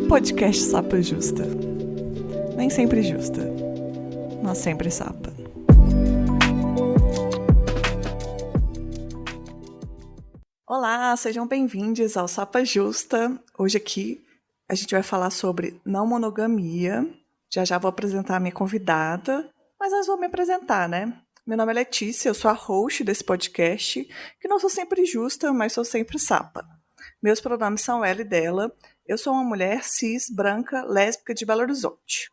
Podcast Sapa Justa. Nem sempre justa, mas sempre sapa. Olá, sejam bem-vindos ao Sapa Justa. Hoje aqui a gente vai falar sobre não monogamia. Já vou apresentar a minha convidada, mas antes vou me apresentar, né? Meu nome é Letícia, eu sou a host desse podcast, que não sou sempre justa, mas sou sempre sapa. Meus pronomes são ela e dela. Eu sou uma mulher cis, branca, lésbica de Belo Horizonte.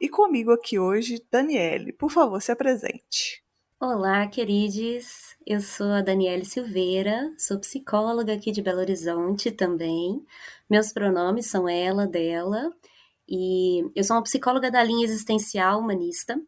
E comigo aqui hoje, Daniele. Por favor, se apresente. Olá, queridos. Eu sou a Daniele Silveira, sou psicóloga aqui de Belo Horizonte também. Meus pronomes são ela, dela. E eu sou uma psicóloga da linha existencial humanista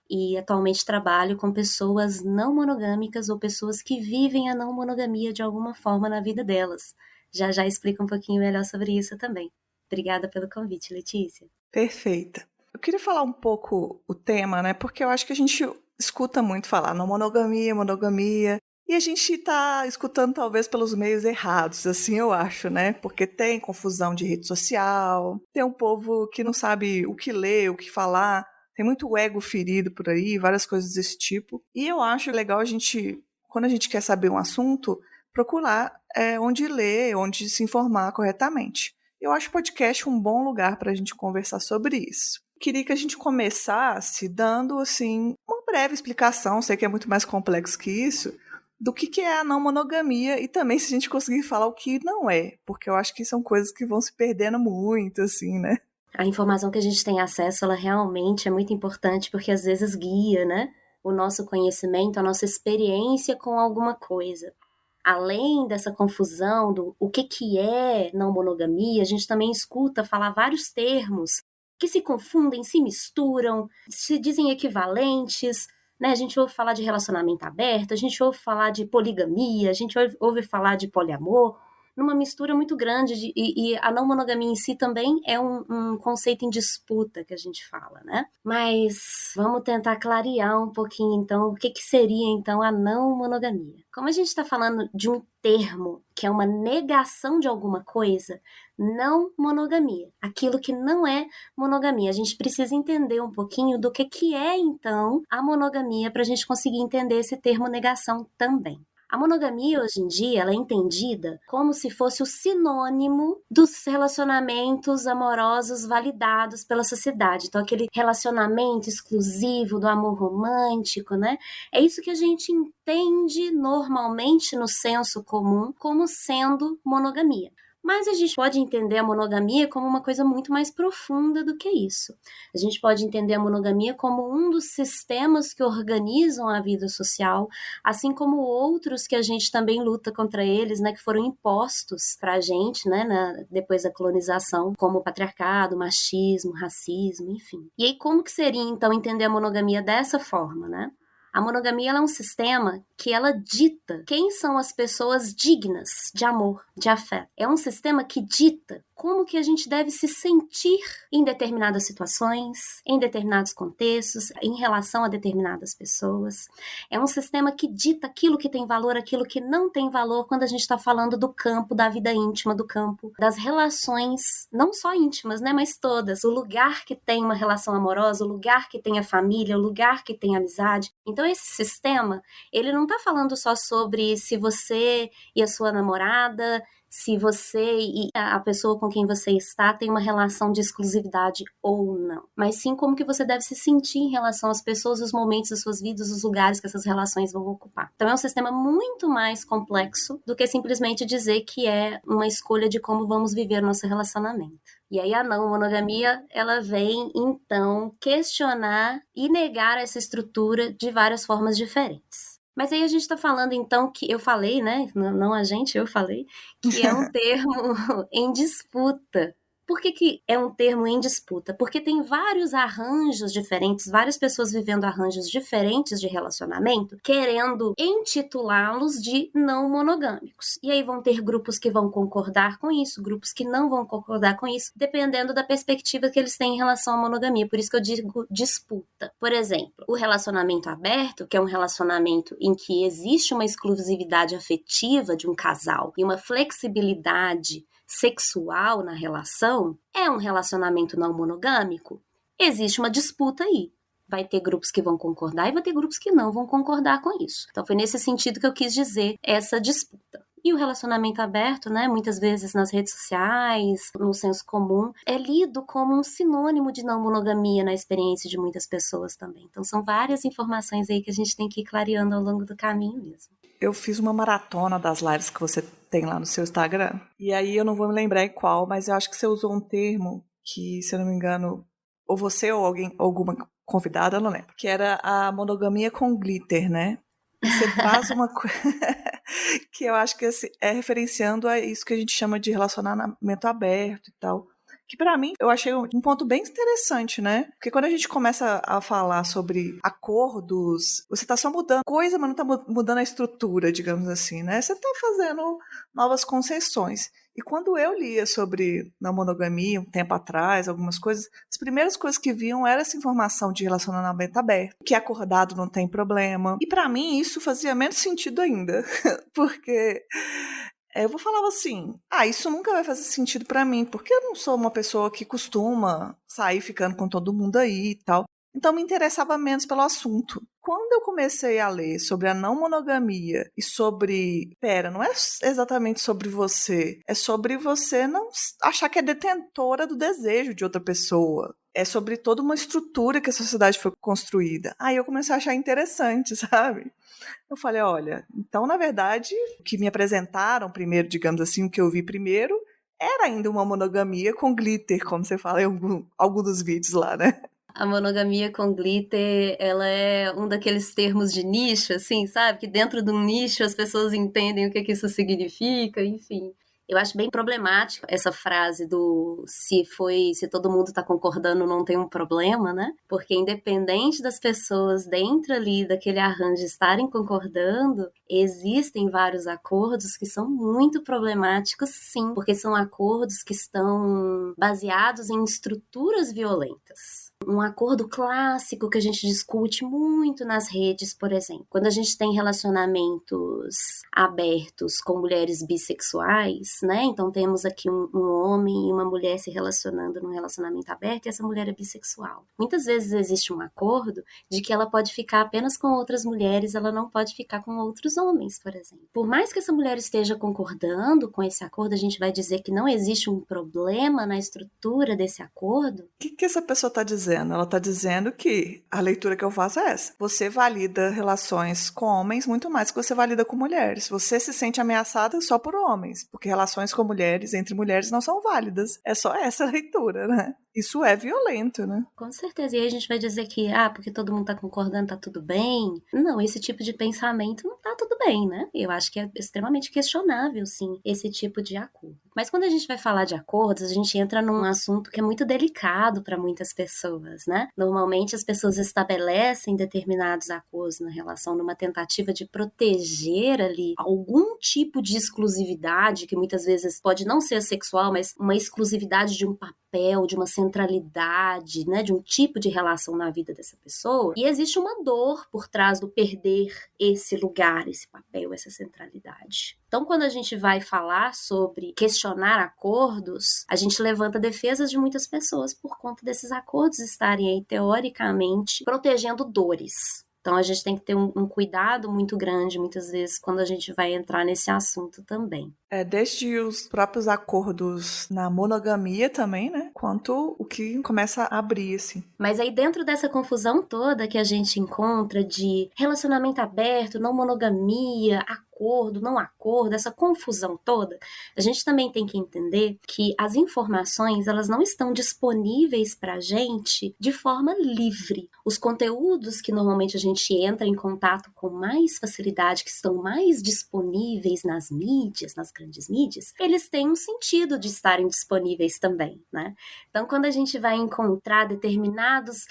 e atualmente trabalho com pessoas não monogâmicas ou pessoas que vivem a não monogamia de alguma forma na vida delas. Já explico um pouquinho melhor sobre isso também. Obrigada pelo convite, Letícia. Perfeita. Eu queria falar um pouco o tema, né? Porque eu acho que a gente escuta muito falar não monogamia, monogamia. E a gente tá escutando talvez pelos meios errados, assim eu acho, né? Porque tem confusão de rede social, tem um povo que não sabe o que ler, o que falar, tem muito ego ferido por aí, várias coisas desse tipo. E eu acho legal a gente, quando a gente quer saber um assunto, procurar onde ler, onde se informar corretamente. Eu acho o podcast um bom lugar para a gente conversar sobre isso. Queria que a gente começasse dando, assim, uma breve explicação, sei que é muito mais complexo que isso, do que é a não monogamia e também se a gente conseguir falar o que não é, porque eu acho que são coisas que vão se perdendo muito, assim, né? A informação que a gente tem acesso, ela realmente é muito importante porque às vezes guia, né, o nosso conhecimento, a nossa experiência com alguma coisa. Além dessa confusão do o que é não monogamia, a gente também escuta falar vários termos que se confundem, se misturam, se dizem equivalentes, né? A gente ouve falar de relacionamento aberto, a gente ouve falar de poligamia, a gente ouve falar de poliamor, numa mistura muito grande, e a não monogamia em si também é um conceito em disputa que a gente fala, né? Mas vamos tentar clarear um pouquinho, então, o que seria, então, a não monogamia. Como a gente está falando de um termo que é uma negação de alguma coisa, não monogamia, aquilo que não é monogamia, a gente precisa entender um pouquinho do que é, então, a monogamia para a gente conseguir entender esse termo negação também. A monogamia, hoje em dia, ela é entendida como se fosse o sinônimo dos relacionamentos amorosos validados pela sociedade. Então, aquele relacionamento exclusivo do amor romântico, né? É isso que a gente entende normalmente no senso comum como sendo monogamia. Mas a gente pode entender a monogamia como uma coisa muito mais profunda do que isso. A gente pode entender a monogamia como um dos sistemas que organizam a vida social, assim como outros que a gente também luta contra eles, né, que foram impostos para a gente, né, depois da colonização, como o patriarcado, machismo, racismo, enfim. E aí como que seria, então, entender a monogamia dessa forma, né? A monogamia ela é um sistema que ela dita quem são as pessoas dignas de amor, de afeto. É um sistema que dita como que a gente deve se sentir em determinadas situações, em determinados contextos, em relação a determinadas pessoas. É um sistema que dita aquilo que tem valor, aquilo que não tem valor quando a gente está falando do campo da vida íntima, do campo das relações, não só íntimas, né, mas todas. O lugar que tem uma relação amorosa, o lugar que tem a família, o lugar que tem a amizade. Então esse sistema, ele não está falando só sobre se você e a sua namorada, se você e a pessoa com quem você está tem uma relação de exclusividade ou não, mas sim como que você deve se sentir em relação às pessoas, os momentos das suas vidas, os lugares que essas relações vão ocupar. Então é um sistema muito mais complexo do que simplesmente dizer que é uma escolha de como vamos viver nosso relacionamento. E aí a não monogamia, ela vem então questionar e negar essa estrutura de várias formas diferentes. Mas aí a gente está falando, então, que eu falei, né? Não a gente, eu falei, que é um termo em disputa. Por que é um termo em disputa? Porque tem vários arranjos diferentes, várias pessoas vivendo arranjos diferentes de relacionamento, querendo intitulá-los de não monogâmicos. E aí vão ter grupos que vão concordar com isso, grupos que não vão concordar com isso, dependendo da perspectiva que eles têm em relação à monogamia. Por isso que eu digo disputa. Por exemplo, o relacionamento aberto, que é um relacionamento em que existe uma exclusividade afetiva de um casal e uma flexibilidade sexual na relação, é um relacionamento não monogâmico, existe uma disputa aí. Vai ter grupos que vão concordar e vai ter grupos que não vão concordar com isso. Então foi nesse sentido que eu quis dizer essa disputa. E o relacionamento aberto, né, muitas vezes nas redes sociais, no senso comum, é lido como um sinônimo de não monogamia na experiência de muitas pessoas também. Então são várias informações aí que a gente tem que ir clareando ao longo do caminho mesmo. Eu fiz uma maratona das lives que você tem lá no seu Instagram. E aí eu não vou me lembrar em qual, mas eu acho que você usou um termo que, se eu não me engano, ou você ou alguém, alguma convidada, eu não lembro, que era a monogamia com glitter, né? E você traz uma coisa que eu acho que é referenciando a isso que a gente chama de relacionamento aberto e tal. Que pra mim, eu achei um ponto bem interessante, né? Porque quando a gente começa a falar sobre acordos, você tá só mudando coisa, mas não tá mudando a estrutura, digamos assim, né? Você tá fazendo novas concessões. E quando eu lia sobre não monogamia, um tempo atrás, algumas coisas, as primeiras coisas que viam era essa informação de relacionamento aberto, que acordado não tem problema. E pra mim isso fazia menos sentido ainda, porque eu vou falar assim, isso nunca vai fazer sentido pra mim, porque eu não sou uma pessoa que costuma sair ficando com todo mundo aí e tal. Então me interessava menos pelo assunto. Quando eu comecei a ler sobre a não monogamia e sobre, não é exatamente sobre você, é sobre você não achar que é detentora do desejo de outra pessoa. É sobre toda uma estrutura que a sociedade foi construída. Aí eu comecei a achar interessante, sabe? Eu falei, olha, então na verdade, o que me apresentaram primeiro, digamos assim, o que eu vi primeiro, era ainda uma monogamia com glitter, como você fala em algum dos vídeos lá, né? A monogamia com glitter, ela é um daqueles termos de nicho, assim, sabe? Que dentro de um nicho as pessoas entendem o que isso significa, enfim. Eu acho bem problemática essa frase do se todo mundo tá concordando não tem um problema, né? Porque independente das pessoas dentro ali daquele arranjo estarem concordando, existem vários acordos que são muito problemáticos, sim, porque são acordos que estão baseados em estruturas violentas. Um acordo clássico que a gente discute muito nas redes, por exemplo. Quando a gente tem relacionamentos abertos com mulheres bissexuais, né? Então temos aqui um homem e uma mulher se relacionando num relacionamento aberto e essa mulher é bissexual. Muitas vezes existe um acordo de que ela pode ficar apenas com outras mulheres, ela não pode ficar com outros homens, por exemplo. Por mais que essa mulher esteja concordando com esse acordo, a gente vai dizer que não existe um problema na estrutura desse acordo. O que essa pessoa está dizendo? Ela está dizendo que a leitura que eu faço é essa. Você valida relações com homens muito mais que você valida com mulheres. Você se sente ameaçada só por homens, porque relações com mulheres, entre mulheres, não são válidas. É só essa leitura, né? Isso é violento, né? Com certeza. E aí a gente vai dizer que, porque todo mundo tá concordando, tá tudo bem. Não, esse tipo de pensamento não tá tudo bem, né? Eu acho que é extremamente questionável, sim, esse tipo de acordo. Mas quando a gente vai falar de acordos, a gente entra num assunto que é muito delicado para muitas pessoas, né? Normalmente as pessoas estabelecem determinados acordos na relação numa tentativa de proteger ali algum tipo de exclusividade, que muitas vezes pode não ser sexual, mas uma exclusividade de um papel, de uma centralidade, né, de um tipo de relação na vida dessa pessoa, e existe uma dor por trás do perder esse lugar, esse papel, essa centralidade. Então, quando a gente vai falar sobre questionar acordos, a gente levanta defesas de muitas pessoas por conta desses acordos estarem aí, teoricamente, protegendo dores. Então, a gente tem que ter um cuidado muito grande, muitas vezes, quando a gente vai entrar nesse assunto também. Desde os próprios acordos na monogamia também, né? Quanto o que começa a abrir, assim. Mas aí dentro dessa confusão toda que a gente encontra de relacionamento aberto, não monogamia, acordo, não acordo, essa confusão toda, a gente também tem que entender que as informações, elas não estão disponíveis pra gente de forma livre. Os conteúdos que normalmente a gente entra em contato com mais facilidade, que estão mais disponíveis nas mídias, nas grandes mídias, eles têm um sentido de estarem disponíveis também, né? Então, quando a gente vai encontrar determinadas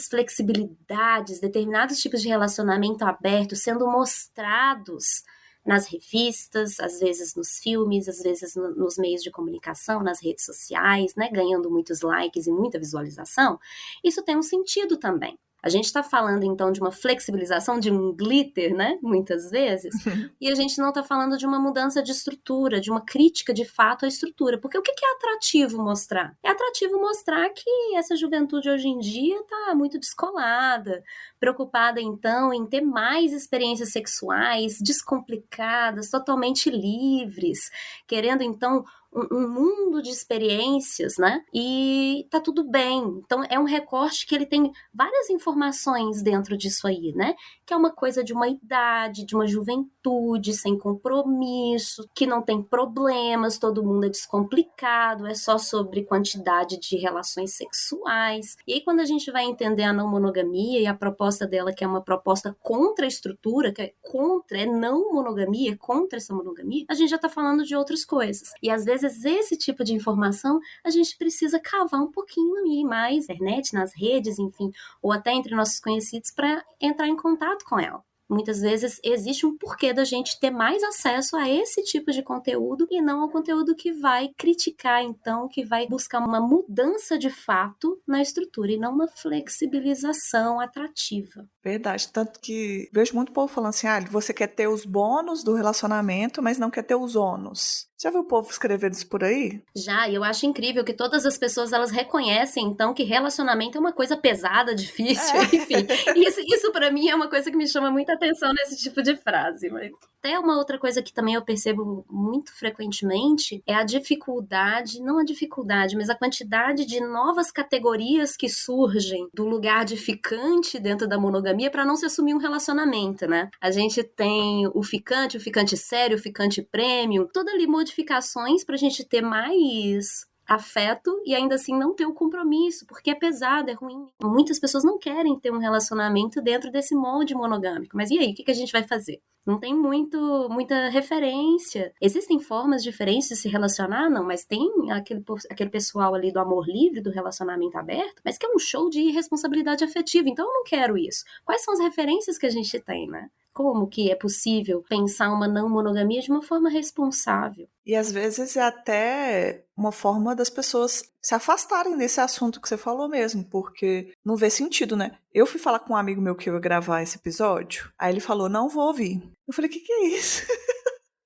flexibilidades, determinados tipos de relacionamento aberto sendo mostrados nas revistas, às vezes nos filmes, às vezes nos meios de comunicação, nas redes sociais, né, ganhando muitos likes e muita visualização, isso tem um sentido também. A gente está falando, então, de uma flexibilização, de um glitter, né? Muitas vezes. E a gente não está falando de uma mudança de estrutura, de uma crítica de fato à estrutura. Porque o que é atrativo mostrar? É atrativo mostrar que essa juventude hoje em dia está muito descolada, preocupada, então, em ter mais experiências sexuais descomplicadas, totalmente livres, querendo, então, um mundo de experiências, né? E tá tudo bem. Então, é um recorte que ele tem várias informações dentro disso aí, né? Que é uma coisa de uma idade, de uma juventude sem compromisso, que não tem problemas, todo mundo é descomplicado, é só sobre quantidade de relações sexuais. E aí, quando a gente vai entender a não monogamia e a proposta dela, que é uma proposta contra a estrutura, que é contra, é não monogamia, é contra essa monogamia, a gente já tá falando de outras coisas. E às vezes esse tipo de informação a gente precisa cavar um pouquinho aí mais na internet, nas redes, enfim, ou até entre nossos conhecidos para entrar em contato com ela. Muitas vezes existe um porquê da gente ter mais acesso a esse tipo de conteúdo e não ao conteúdo que vai criticar, então, que vai buscar uma mudança de fato na estrutura e não uma flexibilização atrativa. Verdade, tanto que vejo muito povo falando assim, você quer ter os bônus do relacionamento, mas não quer ter os ônus. Já viu o povo escrevendo isso por aí? Já, e eu acho incrível que todas as pessoas, elas reconhecem, então, que relacionamento é uma coisa pesada, difícil, enfim. Isso para mim é uma coisa que me chama muita atenção nesse tipo de frase. Mas até uma outra coisa que também eu percebo muito frequentemente é a dificuldade, não a dificuldade, mas a quantidade de novas categorias que surgem do lugar de ficante dentro da monogamia para não se assumir um relacionamento, né? A gente tem o ficante sério, o ficante premium, toda ali modificações para a gente ter mais afeto e ainda assim não ter o compromisso, porque é pesado, é ruim. Muitas pessoas não querem ter um relacionamento dentro desse molde monogâmico. Mas e aí, o que a gente vai fazer? Não tem muita referência. Existem formas diferentes de se relacionar? Não, mas tem aquele pessoal ali do amor livre, do relacionamento aberto, mas que é um show de irresponsabilidade afetiva. Então eu não quero isso. Quais são as referências que a gente tem, né? Como que é possível pensar uma não monogamia de uma forma responsável? E às vezes é até uma forma das pessoas se afastarem desse assunto que você falou mesmo, porque não vê sentido, né? Eu fui falar com um amigo meu que eu ia gravar esse episódio, aí ele falou, não vou ouvir. Eu falei, o que é isso?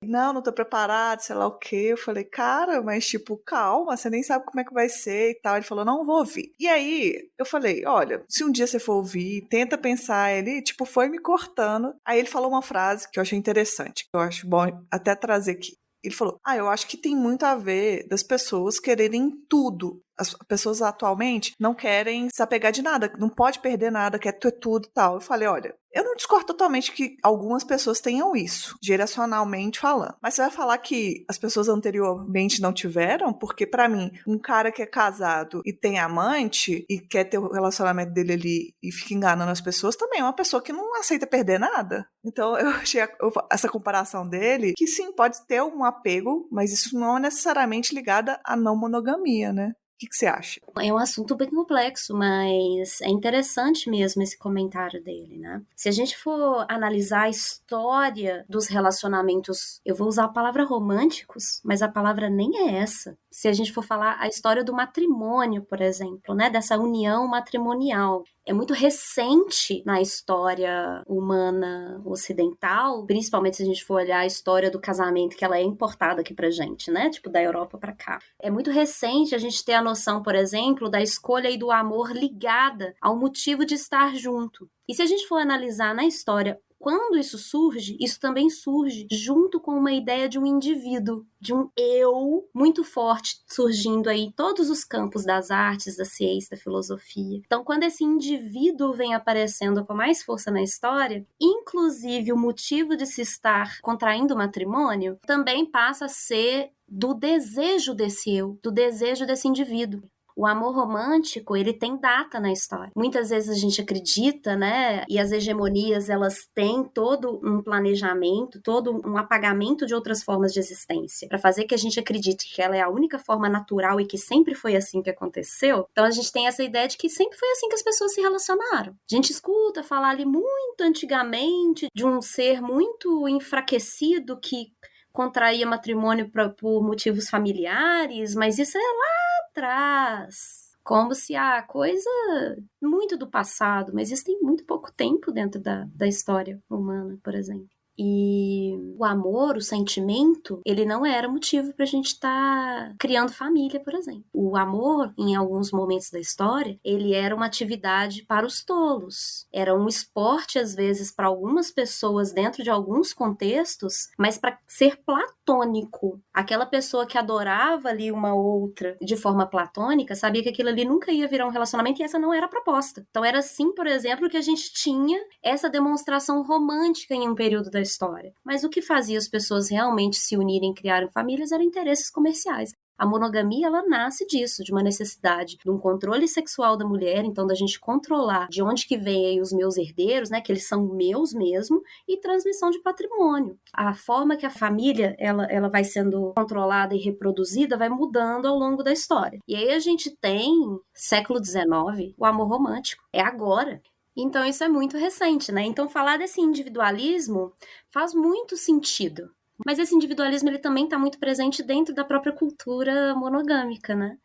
Não tô preparado, sei lá o quê. Eu falei, cara, mas tipo, calma, você nem sabe como é que vai ser e tal. Ele falou, não vou ouvir. E aí, eu falei, olha, se um dia você for ouvir, tenta pensar. Ele, tipo, foi me cortando. Aí ele falou uma frase que eu achei interessante, que eu acho bom até trazer aqui. Ele falou, eu acho que tem muito a ver das pessoas quererem tudo. As pessoas atualmente não querem se apegar de nada, não pode perder nada, quer ter tudo e tal. Eu falei, olha, eu não discordo totalmente que algumas pessoas tenham isso, geracionalmente falando. Mas você vai falar que as pessoas anteriormente não tiveram? Porque pra mim, um cara que é casado e tem amante e quer ter o relacionamento dele ali e fica enganando as pessoas, também é uma pessoa que não aceita perder nada. Então eu achei essa comparação dele, que sim, pode ter um apego, mas isso não é necessariamente ligado à não monogamia, né? O que você acha? É um assunto bem complexo, mas é interessante mesmo esse comentário dele, né? Se a gente for analisar a história dos relacionamentos, eu vou usar a palavra românticos, mas a palavra nem é essa. Se a gente for falar a história do matrimônio, por exemplo, né? Dessa união matrimonial, é muito recente na história humana ocidental, principalmente se a gente for olhar a história do casamento, que ela é importada aqui pra gente, né? Tipo, da Europa pra cá. É muito recente a gente ter a noção, por exemplo, da escolha e do amor ligada ao motivo de estar junto. E se a gente for analisar na história, quando isso surge, isso também surge junto com uma ideia de um indivíduo, de um eu muito forte surgindo aí em todos os campos das artes, da ciência, da filosofia. Então, quando esse indivíduo vem aparecendo com mais força na história, inclusive o motivo de se estar contraindo matrimônio também passa a ser do desejo desse eu, do desejo desse indivíduo. O amor romântico, ele tem data na história. Muitas vezes a gente acredita, né? E as hegemonias, elas têm todo um planejamento, todo um apagamento de outras formas de existência, para fazer que a gente acredite que ela é a única forma natural e que sempre foi assim que aconteceu. Então a gente tem essa ideia de que sempre foi assim que as pessoas se relacionaram. A gente escuta falar ali muito antigamente de um ser muito enfraquecido que contraía matrimônio por motivos familiares, mas isso é lá atrás. Como se a coisa muito do passado, mas isso tem muito pouco tempo dentro da história humana, por exemplo. E o amor, o sentimento, ele não era motivo pra gente estar criando família, por exemplo. O amor, em alguns momentos da história, ele era uma atividade para os tolos. Era um esporte, às vezes, para algumas pessoas dentro de alguns contextos, mas para ser platônico. Aquela pessoa que adorava ali uma outra de forma platônica, sabia que aquilo ali nunca ia virar um relacionamento e essa não era a proposta. Então era assim, por exemplo, que a gente tinha essa demonstração romântica em um período da história. Mas o que fazia as pessoas realmente se unirem e criarem famílias eram interesses comerciais. A monogamia, ela nasce disso, de uma necessidade de um controle sexual da mulher, então da gente controlar de onde que vem aí os meus herdeiros, né, que eles são meus mesmo, e transmissão de patrimônio. A forma que a família, ela vai sendo controlada e reproduzida vai mudando ao longo da história. E aí a gente tem, século XIX, o amor romântico. É agora. Então isso é muito recente, né? Então falar desse individualismo faz muito sentido. Mas esse individualismo ele também está muito presente dentro da própria cultura monogâmica, né?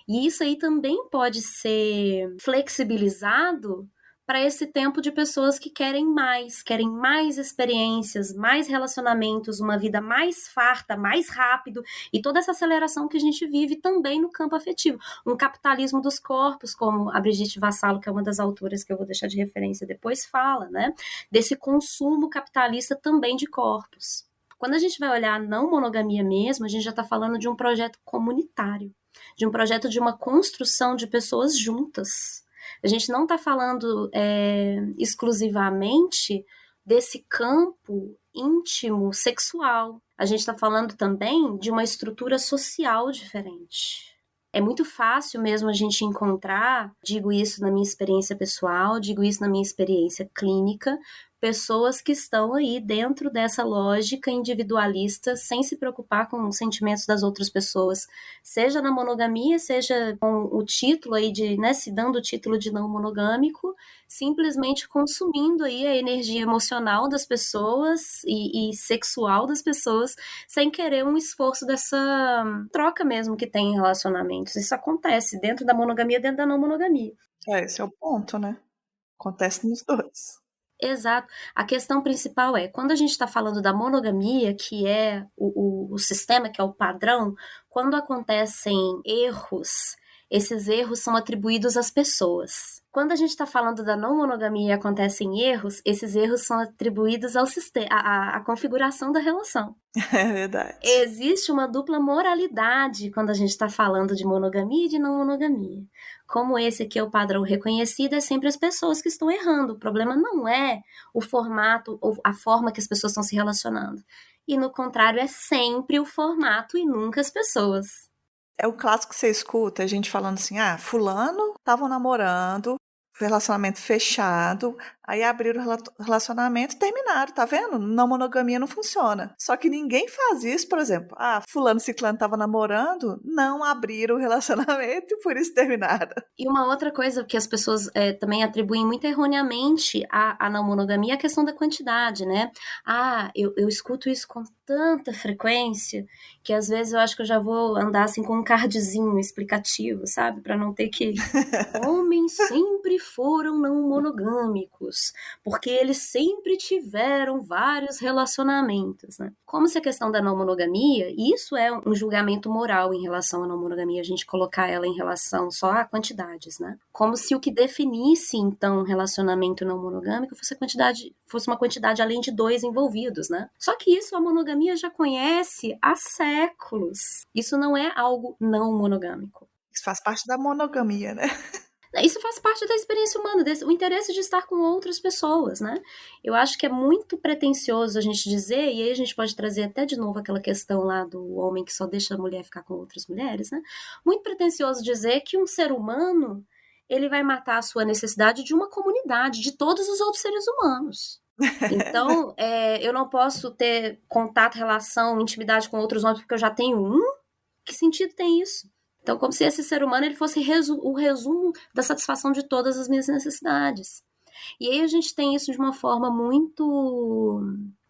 E isso aí também pode ser flexibilizado para esse tempo de pessoas que querem mais experiências, mais relacionamentos, uma vida mais farta, mais rápido, e toda essa aceleração que a gente vive também no campo afetivo. Um capitalismo dos corpos, como a Brigitte Vassalo, que é uma das autoras que eu vou deixar de referência depois, fala, né? Desse consumo capitalista também de corpos. Quando a gente vai olhar a não monogamia mesmo, a gente já está falando de um projeto comunitário, de um projeto de uma construção de pessoas juntas. A gente não está falando exclusivamente desse campo íntimo, sexual. A gente está falando também de uma estrutura social diferente. É muito fácil mesmo a gente encontrar, digo isso na minha experiência pessoal, digo isso na minha experiência clínica, pessoas que estão aí dentro dessa lógica individualista, sem se preocupar com os sentimentos das outras pessoas, seja na monogamia, seja com o título aí de, né, se dando o título de não monogâmico, simplesmente consumindo aí a energia emocional das pessoas e sexual das pessoas, sem querer um esforço dessa troca mesmo que tem em relacionamentos. Isso acontece dentro da monogamia, dentro da não monogamia. Esse é o ponto, né? Acontece nos dois. Exato. A questão principal é, quando a gente está falando da monogamia, que é o sistema, que é o padrão, quando acontecem erros, esses erros são atribuídos às pessoas. Quando a gente está falando da não monogamia e acontecem erros, esses erros são atribuídos ao sistema, à configuração da relação. É verdade. Existe uma dupla moralidade quando a gente está falando de monogamia e de não monogamia. Como esse aqui é o padrão reconhecido, é sempre as pessoas que estão errando. O problema não é o formato ou a forma que as pessoas estão se relacionando. E, no contrário, é sempre o formato e nunca as pessoas. É o clássico que você escuta, a gente falando assim, fulano estavam namorando, relacionamento fechado, aí abriram o relacionamento e terminaram, tá vendo? Não monogamia não funciona. Só que ninguém faz isso, por exemplo, fulano e ciclano estavam namorando, não abriram o relacionamento e por isso terminaram. E uma outra coisa que as pessoas também atribuem muito erroneamente à não monogamia é a questão da quantidade, né? Eu escuto isso com tanta frequência que às vezes eu acho que eu já vou andar assim com um cardzinho explicativo, sabe? Para não ter que... Homens sempre foram não monogâmicos, porque eles sempre tiveram vários relacionamentos, né? Como se a questão da não monogamia, isso é um julgamento moral em relação à não monogamia, a gente colocar ela em relação só a quantidades, né? Como se o que definisse, então, um relacionamento não monogâmico fosse uma quantidade além de 2 envolvidos, né? Só que isso a monogamia já conhece há séculos. Isso não é algo não monogâmico. Isso faz parte da monogamia, né? Isso faz parte da experiência humana, o interesse de estar com outras pessoas, né? Eu acho que é muito pretensioso a gente dizer, e aí a gente pode trazer até de novo aquela questão lá do homem que só deixa a mulher ficar com outras mulheres, né? Muito pretensioso dizer que um ser humano, ele vai matar a sua necessidade de uma comunidade, de todos os outros seres humanos. Então, eu não posso ter contato, relação, intimidade com outros homens porque eu já tenho um? Que sentido tem isso? Então, como se esse ser humano ele fosse o resumo da satisfação de todas as minhas necessidades. E aí a gente tem isso de uma forma muito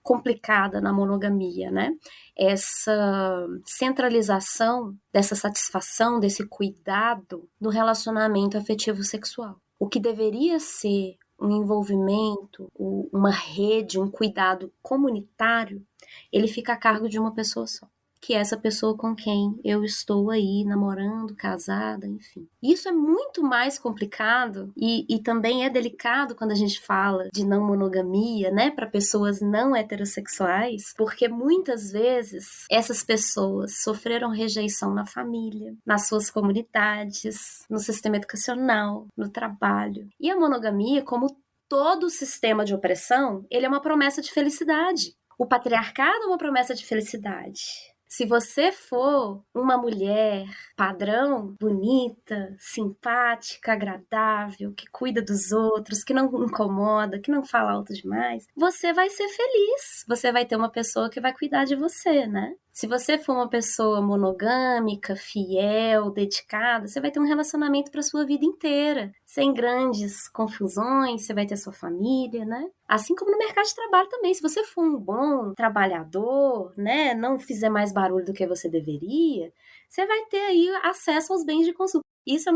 complicada na monogamia, né? Essa centralização dessa satisfação, desse cuidado no relacionamento afetivo sexual. O que deveria ser um envolvimento, uma rede, um cuidado comunitário, ele fica a cargo de uma pessoa só, que é essa pessoa com quem eu estou aí namorando, casada, enfim. Isso é muito mais complicado e também é delicado quando a gente fala de não monogamia, né, para pessoas não heterossexuais, porque muitas vezes essas pessoas sofreram rejeição na família, nas suas comunidades, no sistema educacional, no trabalho. E a monogamia, como todo sistema de opressão, ele é uma promessa de felicidade. O patriarcado é uma promessa de felicidade. Se você for uma mulher padrão, bonita, simpática, agradável, que cuida dos outros, que não incomoda, que não fala alto demais, você vai ser feliz. Você vai ter uma pessoa que vai cuidar de você, né? Se você for uma pessoa monogâmica, fiel, dedicada, você vai ter um relacionamento para sua vida inteira, sem grandes confusões, você vai ter sua família, né? Assim como no mercado de trabalho também, se você for um bom trabalhador, né, não fizer mais barulho do que você deveria, você vai ter aí acesso aos bens de consumo. Isso é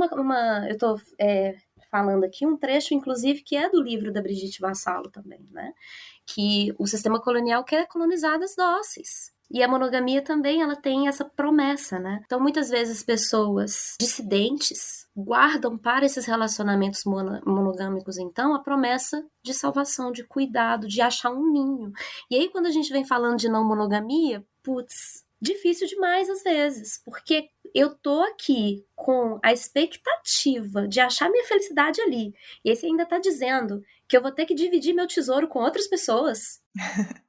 eu tô falando aqui um trecho, inclusive, que é do livro da Brigitte Vassalo também, né? Que o sistema colonial quer colonizar as dóceis. E a monogamia também, ela tem essa promessa, né? Então, muitas vezes, pessoas dissidentes guardam para esses relacionamentos monogâmicos, então, a promessa de salvação, de cuidado, de achar um ninho. E aí, quando a gente vem falando de não monogamia, putz, difícil demais às vezes, porque eu tô aqui com a expectativa de achar minha felicidade ali, e esse ainda tá dizendo que eu vou ter que dividir meu tesouro com outras pessoas.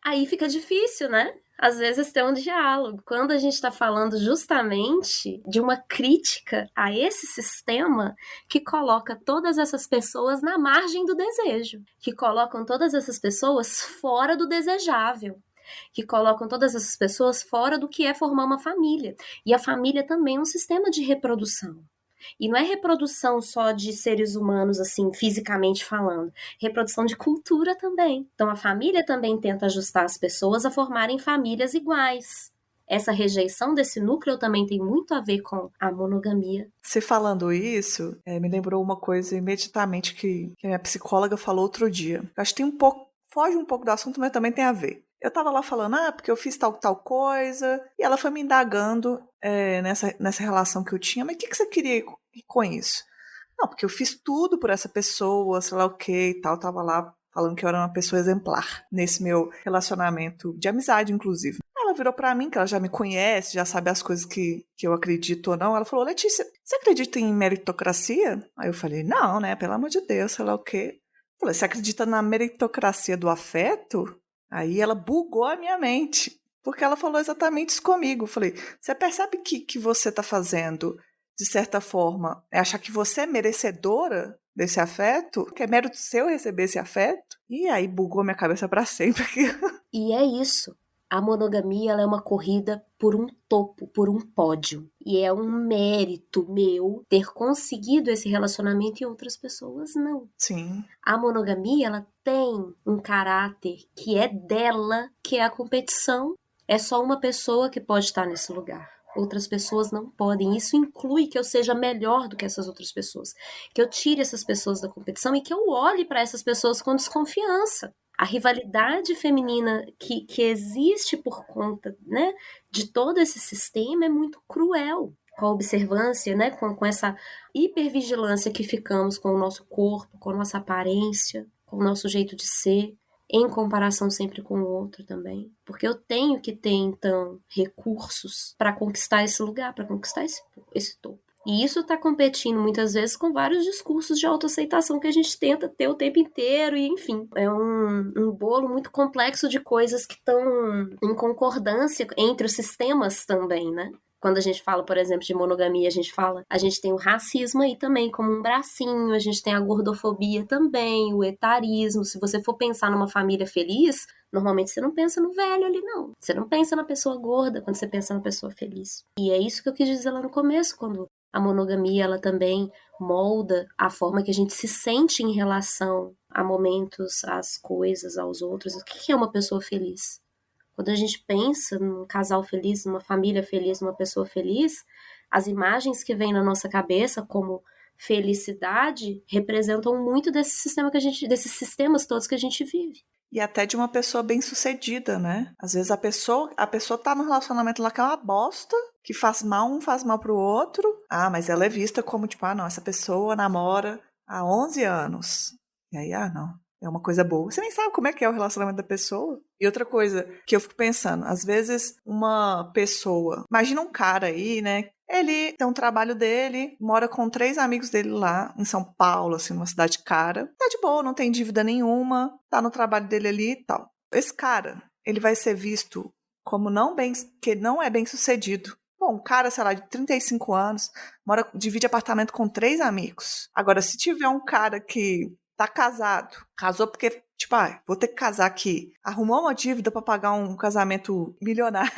Aí fica difícil, né? Às vezes ter um diálogo. Quando a gente está falando justamente de uma crítica a esse sistema que coloca todas essas pessoas na margem do desejo, que colocam todas essas pessoas fora do desejável, que colocam todas essas pessoas fora do que é formar uma família. E a família também é um sistema de reprodução. E não é reprodução só de seres humanos, assim, fisicamente falando. Reprodução de cultura também. Então, a família também tenta ajustar as pessoas a formarem famílias iguais. Essa rejeição desse núcleo também tem muito a ver com a monogamia. Você falando isso, me lembrou uma coisa imediatamente que a minha psicóloga falou outro dia. Eu acho que tem um pouco, foge um pouco do assunto, mas também tem a ver. Eu tava lá falando, porque eu fiz tal coisa, e ela foi me indagando nessa relação que eu tinha, mas o que você queria com isso? Não, porque eu fiz tudo por essa pessoa, sei lá o que e tal, tava lá falando que eu era uma pessoa exemplar nesse meu relacionamento de amizade, inclusive. Ela virou pra mim, que ela já me conhece, já sabe as coisas que eu acredito ou não. Ela falou, Letícia, você acredita em meritocracia? Aí eu falei, não, né, pelo amor de Deus, sei lá o quê. Eu falei, você acredita na meritocracia do afeto? Aí ela bugou a minha mente, porque ela falou exatamente isso comigo. Eu falei, você percebe que você tá fazendo, de certa forma, é achar que você é merecedora desse afeto? Que é mérito seu receber esse afeto? E aí bugou minha cabeça pra sempre. E é isso. A monogamia, ela é uma corrida por um topo, por um pódio. E é um mérito meu ter conseguido esse relacionamento e outras pessoas não. Sim. A monogamia, ela tem um caráter que é dela, que é a competição. É só uma pessoa que pode estar nesse lugar. Outras pessoas não podem. Isso inclui que eu seja melhor do que essas outras pessoas. Que eu tire essas pessoas da competição e que eu olhe para essas pessoas com desconfiança. A rivalidade feminina que existe por conta, né, de todo esse sistema é muito cruel. Com a observância, né, com essa hipervigilância que ficamos com o nosso corpo, com a nossa aparência, com o nosso jeito de ser, em comparação sempre com o outro também. Porque eu tenho que ter, então, recursos para conquistar esse lugar, para conquistar esse topo. E isso está competindo muitas vezes com vários discursos de autoaceitação que a gente tenta ter o tempo inteiro, e enfim, é um bolo muito complexo de coisas que estão em concordância entre os sistemas também, né? Quando a gente fala, por exemplo, de monogamia, a gente tem o racismo aí também como um bracinho, a gente tem a gordofobia também, o etarismo. Se você for pensar numa família feliz, normalmente você não pensa no velho ali, não. Você não pensa na pessoa gorda quando você pensa na pessoa feliz. E é isso que eu quis dizer lá no começo, quando a monogamia, ela também molda a forma que a gente se sente em relação a momentos, às coisas, aos outros. O que é uma pessoa feliz? Quando a gente pensa num casal feliz, numa família feliz, numa pessoa feliz, as imagens que vêm na nossa cabeça como felicidade representam muito desse sistema desses sistemas todos que a gente vive. E até de uma pessoa bem-sucedida, né? Às vezes a pessoa tá num relacionamento lá que é uma bosta, que faz mal um, faz mal pro outro. Ah, mas ela é vista como tipo, não, essa pessoa namora há 11 anos. E aí, não, é uma coisa boa. Você nem sabe como é que é o relacionamento da pessoa. E outra coisa que eu fico pensando, às vezes uma pessoa, imagina um cara aí, né? Ele tem um trabalho dele, mora com 3 amigos dele lá em São Paulo, assim, numa cidade cara. Tá de boa, não tem dívida nenhuma, tá no trabalho dele ali e tal. Esse cara, ele vai ser visto como que não é bem sucedido. Bom, um cara, sei lá, de 35 anos, divide apartamento com 3 amigos. Agora, se tiver um cara que tá casado, casou porque, tipo, vou ter que casar aqui. Arrumou uma dívida pra pagar um casamento milionário.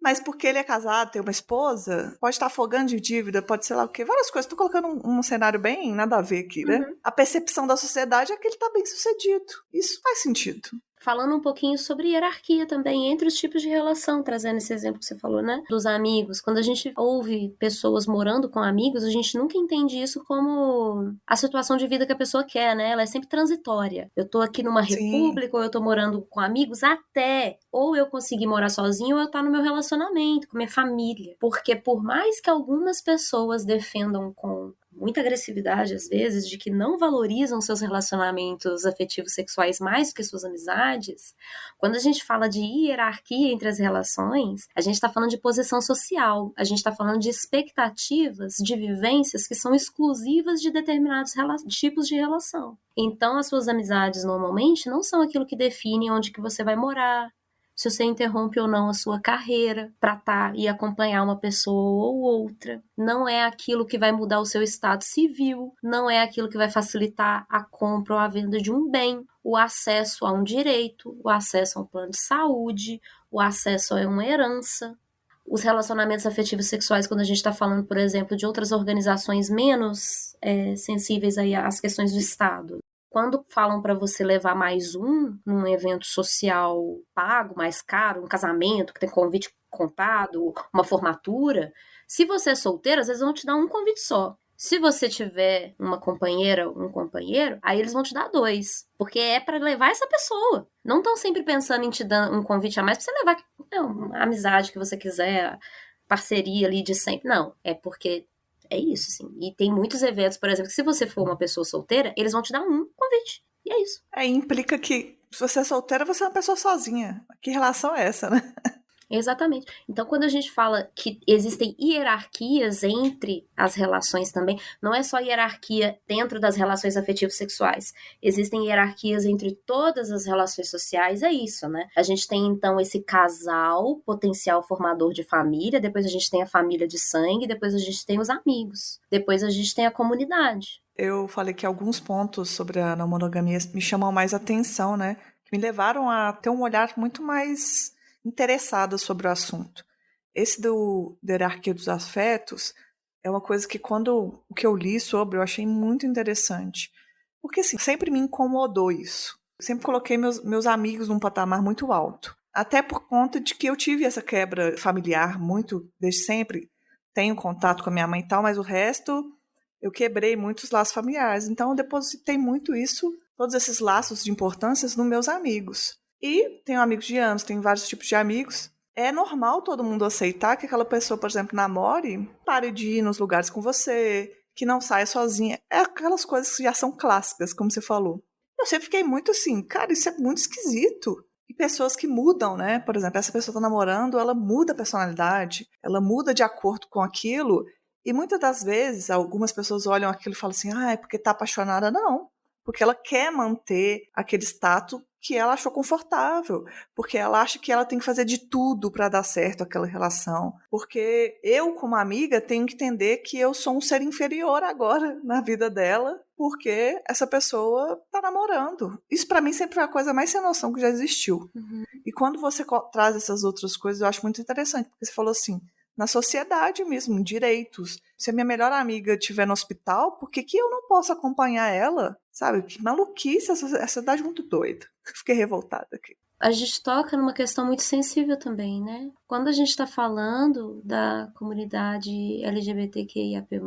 Mas porque ele é casado, tem uma esposa, pode estar afogando de dívida, pode sei lá o quê. Várias coisas. Tô colocando um cenário bem nada a ver aqui, né? A percepção da sociedade é que ele tá bem sucedido. Isso faz sentido. Falando um pouquinho sobre hierarquia também entre os tipos de relação, trazendo esse exemplo que você falou, né? Dos amigos. Quando a gente ouve pessoas morando com amigos, a gente nunca entende isso como a situação de vida que a pessoa quer, né? Ela é sempre transitória. Eu tô aqui numa república, ou eu tô morando com amigos, até ou eu conseguir morar sozinho, ou eu tá no meu relacionamento, com minha família. Porque por mais que algumas pessoas defendam com muita agressividade, às vezes, de que não valorizam seus relacionamentos afetivos sexuais mais do que suas amizades, quando a gente fala de hierarquia entre as relações, a gente está falando de posição social, a gente está falando de expectativas, de vivências que são exclusivas de determinados tipos de relação. Então, as suas amizades, normalmente, não são aquilo que define onde que você vai morar, se você interrompe ou não a sua carreira para estar e acompanhar uma pessoa ou outra. Não é aquilo que vai mudar o seu estado civil, não é aquilo que vai facilitar a compra ou a venda de um bem, o acesso a um direito, o acesso a um plano de saúde, o acesso a uma herança. Os relacionamentos afetivos sexuais, quando a gente está falando, por exemplo, de outras organizações menos sensíveis aí às questões do Estado. Quando falam para você levar mais num evento social pago, mais caro, um casamento que tem convite contado, uma formatura, se você é solteiro, às vezes vão te dar um convite só. Se você tiver uma companheira, um companheiro, aí eles vão te dar 2, porque é para levar essa pessoa. Não estão sempre pensando em te dar um convite a mais para você levar a amizade que você quiser, parceria ali de sempre. Não, é porque é isso, assim. E tem muitos eventos, por exemplo, que se você for uma pessoa solteira, eles vão te dar um convite. E é isso. Implica que se você é solteira, você é uma pessoa sozinha. Que relação é essa, né? Exatamente. Então, quando a gente fala que existem hierarquias entre as relações também, não é só hierarquia dentro das relações afetivas sexuais. Existem hierarquias entre todas as relações sociais, é isso, né? A gente tem, então, esse casal potencial formador de família, depois a gente tem a família de sangue, depois a gente tem os amigos, depois a gente tem a comunidade. Eu falei que alguns pontos sobre a não monogamia me chamam mais atenção, né? Que me levaram a ter um olhar muito mais interessada sobre o assunto. Esse da hierarquia dos afetos é uma coisa que o que eu li sobre, eu achei muito interessante. Porque, assim, sempre me incomodou isso. Eu sempre coloquei meus amigos num patamar muito alto. Até por conta de que eu tive essa quebra familiar muito, desde sempre. Tenho contato com a minha mãe e tal, mas o resto eu quebrei muitos laços familiares. Então eu depositei muito isso, todos esses laços de importância nos meus amigos. E tenho amigos de anos, tenho vários tipos de amigos. É normal todo mundo aceitar que aquela pessoa, por exemplo, namore, pare de ir nos lugares com você, que não saia sozinha. É aquelas coisas que já são clássicas, como você falou. Eu sempre fiquei muito assim, cara, isso é muito esquisito. E pessoas que mudam, né? Por exemplo, essa pessoa está namorando, ela muda a personalidade, ela muda de acordo com aquilo. E muitas das vezes, algumas pessoas olham aquilo e falam assim, é porque tá apaixonada. Não, porque ela quer manter aquele status que ela achou confortável, porque ela acha que ela tem que fazer de tudo para dar certo aquela relação, porque eu, como amiga, tenho que entender que eu sou um ser inferior agora na vida dela, porque essa pessoa tá namorando. Isso para mim sempre foi a coisa mais sem noção que já existiu. E quando você traz essas outras coisas, eu acho muito interessante, porque você falou assim, na sociedade mesmo, em direitos. Se a minha melhor amiga estiver no hospital, por que eu não posso acompanhar ela? Sabe, que maluquice, essa cidade é muito doida. Fiquei revoltada aqui. A gente toca numa questão muito sensível também, né? Quando a gente está falando da comunidade LGBTQIAP+,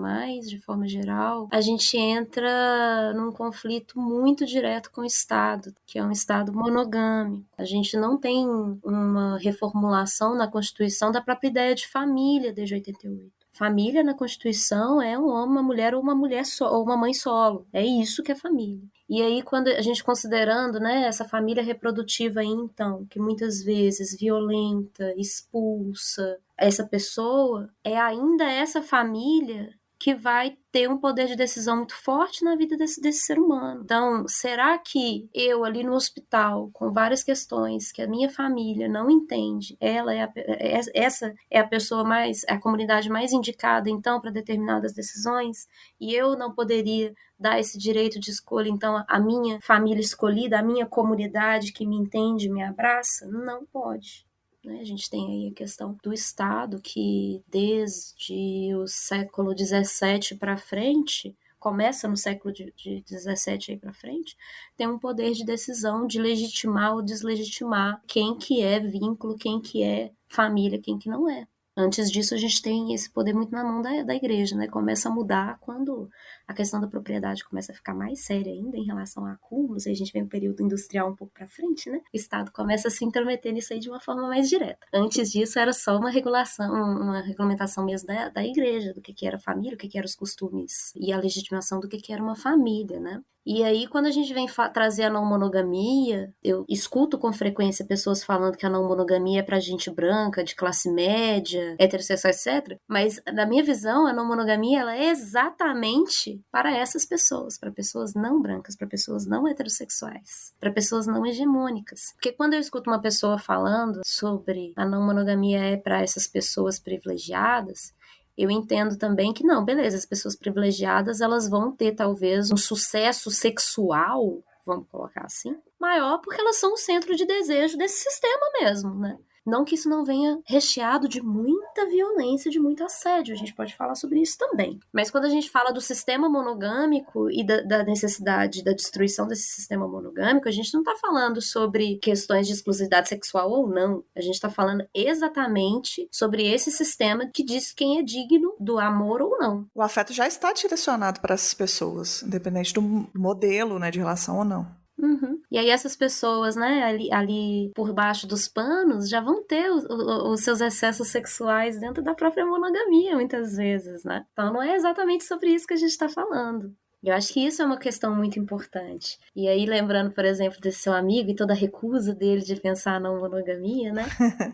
de forma geral, a gente entra num conflito muito direto com o Estado, que é um Estado monogâmico. A gente não tem uma reformulação na Constituição da própria ideia de família desde 88. Família na Constituição é um homem, uma mulher ou ou uma mãe solo. É isso que é família. E aí, quando a gente considerando, né, essa família reprodutiva aí, então, que muitas vezes violenta, expulsa essa pessoa, é ainda essa família que vai ter um poder de decisão muito forte na vida desse ser humano. Então, será que eu ali no hospital, com várias questões que a minha família não entende, essa é a pessoa a comunidade mais indicada, então, para determinadas decisões, e eu não poderia dar esse direito de escolha, então, à minha família escolhida, à minha comunidade que me entende, me abraça? Não pode. A gente tem aí a questão do Estado, que desde o século XVII para frente, começa no século de XVII aí para frente, tem um poder de decisão de legitimar ou deslegitimar quem que é vínculo, quem que é família, quem que não é. Antes disso, a gente tem esse poder muito na mão da igreja, né? Começa a mudar quando a questão da propriedade começa a ficar mais séria ainda em relação a acúmulos, aí a gente vem um período industrial um pouco para frente, né? O Estado começa a se intrometer nisso aí de uma forma mais direta. Antes disso, era só uma regulamentação mesmo da igreja, do que era família, o que eram os costumes e a legitimação do que era uma família, né? E aí, quando a gente vem trazer a não monogamia, eu escuto com frequência pessoas falando que a não monogamia é pra gente branca, de classe média, heterossexual, etc. Mas, na minha visão, a não monogamia ela é exatamente para essas pessoas, para pessoas não brancas, para pessoas não heterossexuais, para pessoas não hegemônicas. Porque quando eu escuto uma pessoa falando sobre a não monogamia é para essas pessoas privilegiadas, eu entendo também que não, beleza, as pessoas privilegiadas elas vão ter talvez um sucesso sexual, vamos colocar assim, maior porque elas são o centro de desejo desse sistema mesmo, né? Não que isso não venha recheado de muita violência, de muito assédio, a gente pode falar sobre isso também. Mas quando a gente fala do sistema monogâmico e da necessidade da destruição desse sistema monogâmico, a gente não está falando sobre questões de exclusividade sexual ou não. A gente está falando exatamente sobre esse sistema que diz quem é digno do amor ou não. O afeto já está direcionado para essas pessoas, independente do modelo, né, de relação ou não. Uhum. E aí essas pessoas, né, ali por baixo dos panos, já vão ter os seus excessos sexuais dentro da própria monogamia, muitas vezes, né? Então não é exatamente sobre isso que a gente está falando. Eu acho que isso é uma questão muito importante. E aí, lembrando, por exemplo, desse seu amigo e toda a recusa dele de pensar na monogamia, né?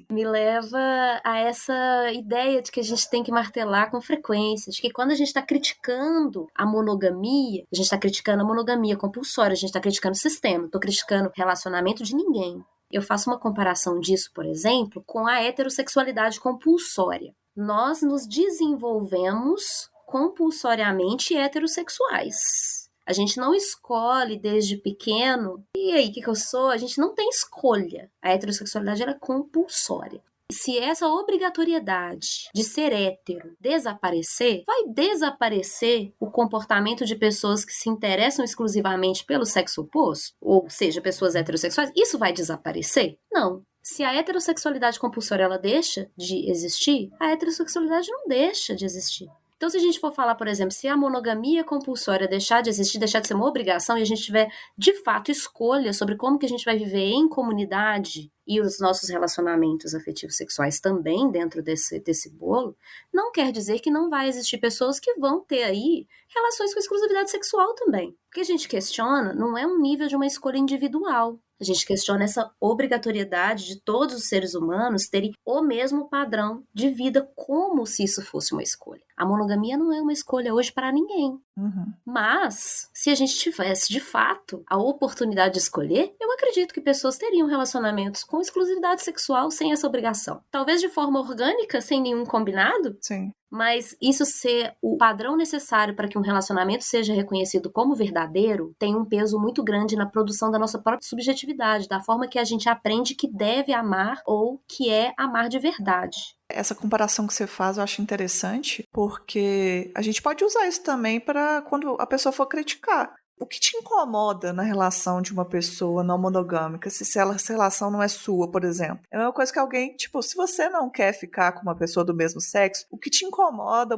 Me leva a essa ideia de que a gente tem que martelar com frequência, de que quando a gente está criticando a monogamia, a gente está criticando a monogamia compulsória, a gente está criticando o sistema, não estou criticando o relacionamento de ninguém. Eu faço uma comparação disso, por exemplo, com a heterossexualidade compulsória. Nós nos desenvolvemos compulsoriamente heterossexuais. A gente não escolhe desde pequeno, e aí, o que eu sou? A gente não tem escolha. A heterossexualidade ela é compulsória. Se essa obrigatoriedade de ser hétero desaparecer, vai desaparecer o comportamento de pessoas que se interessam exclusivamente pelo sexo oposto, ou seja, pessoas heterossexuais, isso vai desaparecer? Não. Se a heterossexualidade compulsória ela deixa de existir, a heterossexualidade não deixa de existir. Então, se a gente for falar, por exemplo, se a monogamia compulsória deixar de existir, deixar de ser uma obrigação, e a gente tiver, de fato, escolha sobre como que a gente vai viver em comunidade e os nossos relacionamentos afetivos sexuais também dentro desse bolo, não quer dizer que não vai existir pessoas que vão ter aí relações com exclusividade sexual também. O que a gente questiona não é um nível de uma escolha individual. A gente questiona essa obrigatoriedade de todos os seres humanos terem o mesmo padrão de vida, como se isso fosse uma escolha. A monogamia não é uma escolha hoje para ninguém. Uhum. Mas, se a gente tivesse, de fato, a oportunidade de escolher, eu acredito que pessoas teriam relacionamentos com exclusividade sexual sem essa obrigação. Talvez de forma orgânica, sem nenhum combinado. Sim. Mas isso ser o padrão necessário para que um relacionamento seja reconhecido como verdadeiro tem um peso muito grande na produção da nossa própria subjetividade, da forma que a gente aprende que deve amar ou que é amar de verdade. Essa comparação que você faz eu acho interessante, porque a gente pode usar isso também para quando a pessoa for criticar. O que te incomoda na relação de uma pessoa não monogâmica, se essa relação não é sua, por exemplo? É a mesma coisa que alguém, tipo, se você não quer ficar com uma pessoa do mesmo sexo, o que te incomoda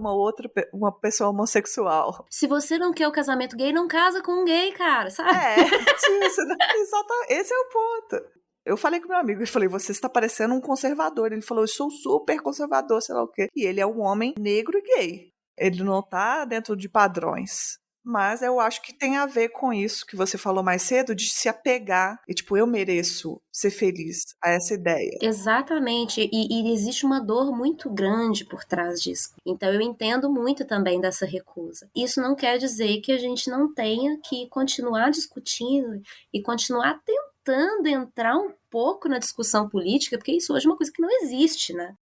uma pessoa homossexual? Se você não quer o casamento gay, não casa com um gay, cara, sabe? Isso, né? Exatamente, esse é o ponto. Eu falei com meu amigo, eu falei, você está parecendo um conservador. Ele falou, eu sou super conservador, sei lá o quê. E ele é um homem negro e gay. Ele não tá dentro de padrões. Mas eu acho que tem a ver com isso que você falou mais cedo, de se apegar. E tipo, eu mereço ser feliz a essa ideia. Exatamente, e existe uma dor muito grande por trás disso. Então eu entendo muito também dessa recusa. Isso não quer dizer que a gente não tenha que continuar discutindo e continuar tentando entrar um pouco na discussão política, porque isso hoje é uma coisa que não existe, né?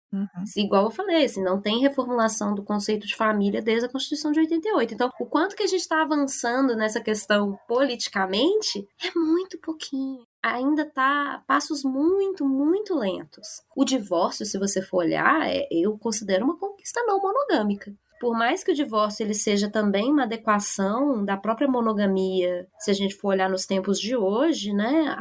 Igual eu falei, assim, não tem reformulação do conceito de família desde a Constituição de 88. Então, o quanto que a gente está avançando nessa questão politicamente é muito pouquinho. Ainda tá passos muito, muito lentos. O divórcio, se você for olhar, eu considero uma conquista não monogâmica. Por mais que o divórcio ele seja também uma adequação da própria monogamia, se a gente for olhar nos tempos de hoje, né,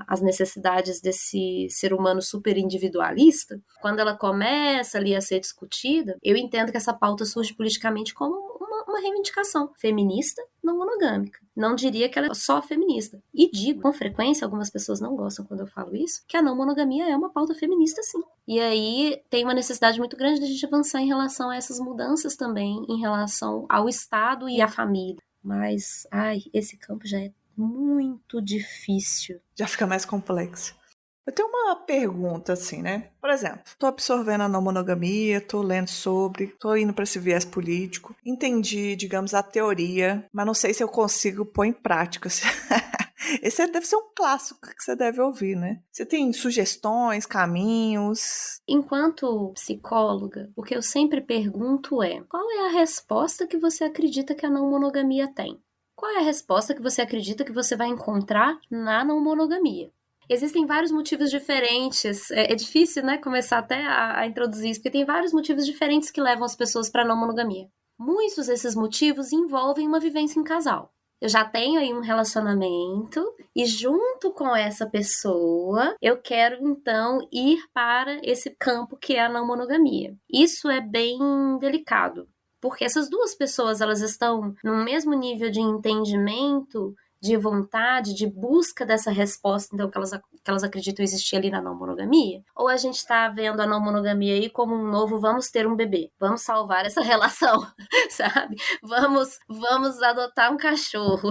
as necessidades desse ser humano super individualista, quando ela começa ali a ser discutida, eu entendo que essa pauta surge politicamente como uma reivindicação feminista não monogâmica. Não diria que ela é só feminista. E digo, com frequência, algumas pessoas não gostam quando eu falo isso, que a não monogamia é uma pauta feminista, sim. E aí tem uma necessidade muito grande de a gente avançar em relação a essas mudanças também, em relação ao Estado e à família. Mas, esse campo já é muito difícil. Já fica mais complexo. Eu tenho uma pergunta assim, né? Por exemplo, tô absorvendo a não monogamia, tô lendo sobre, tô indo para esse viés político, entendi, digamos, a teoria, mas não sei se eu consigo pôr em prática. Esse deve ser um clássico que você deve ouvir, né? Você tem sugestões, caminhos? Enquanto psicóloga, o que eu sempre pergunto é: qual é a resposta que você acredita que a não monogamia tem? Qual é a resposta que você acredita que você vai encontrar na não monogamia? Existem vários motivos diferentes. É difícil, né, começar até a introduzir isso, porque tem vários motivos diferentes que levam as pessoas para a não monogamia. Muitos desses motivos envolvem uma vivência em casal. Eu já tenho aí um relacionamento e junto com essa pessoa eu quero então ir para esse campo que é a não monogamia. Isso é bem delicado, porque essas duas pessoas elas estão no mesmo nível de entendimento, de vontade, de busca dessa resposta, então, que elas acreditam existir ali na não monogamia? Ou a gente está vendo a não monogamia aí como um novo vamos ter um bebê, vamos salvar essa relação, sabe? Vamos adotar um cachorro.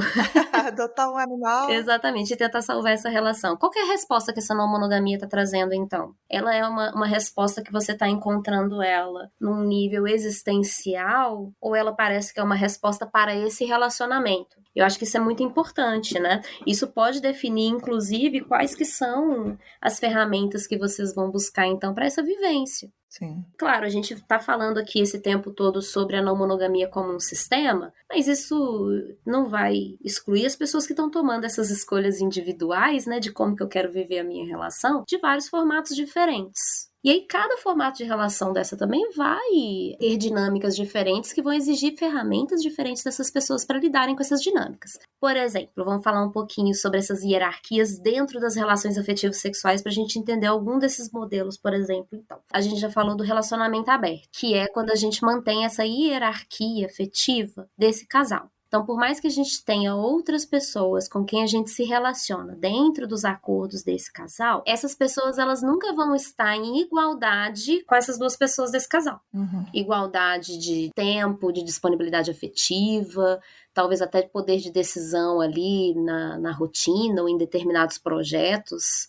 Adotar um animal. Exatamente, e tentar salvar essa relação. Qual que é a resposta que essa não monogamia está trazendo, então? Ela é uma resposta que você está encontrando ela num nível existencial, ou ela parece que é uma resposta para esse relacionamento? Eu acho que isso é muito importante, né? Isso pode definir, inclusive, quais que são as ferramentas que vocês vão buscar, então, para essa vivência. Sim. Claro, a gente está falando aqui esse tempo todo sobre a não monogamia como um sistema, mas isso não vai excluir as pessoas que estão tomando essas escolhas individuais, né, de como que eu quero viver a minha relação, de vários formatos diferentes. E aí, cada formato de relação dessa também vai ter dinâmicas diferentes que vão exigir ferramentas diferentes dessas pessoas para lidarem com essas dinâmicas. Por exemplo, vamos falar um pouquinho sobre essas hierarquias dentro das relações afetivas sexuais para a gente entender algum desses modelos, por exemplo. Então, a gente já falou do relacionamento aberto, que é quando a gente mantém essa hierarquia afetiva desse casal. Então, por mais que a gente tenha outras pessoas com quem a gente se relaciona dentro dos acordos desse casal, essas pessoas elas nunca vão estar em igualdade com essas duas pessoas desse casal. Igualdade de tempo, de disponibilidade afetiva, talvez até de poder de decisão ali na rotina ou em determinados projetos.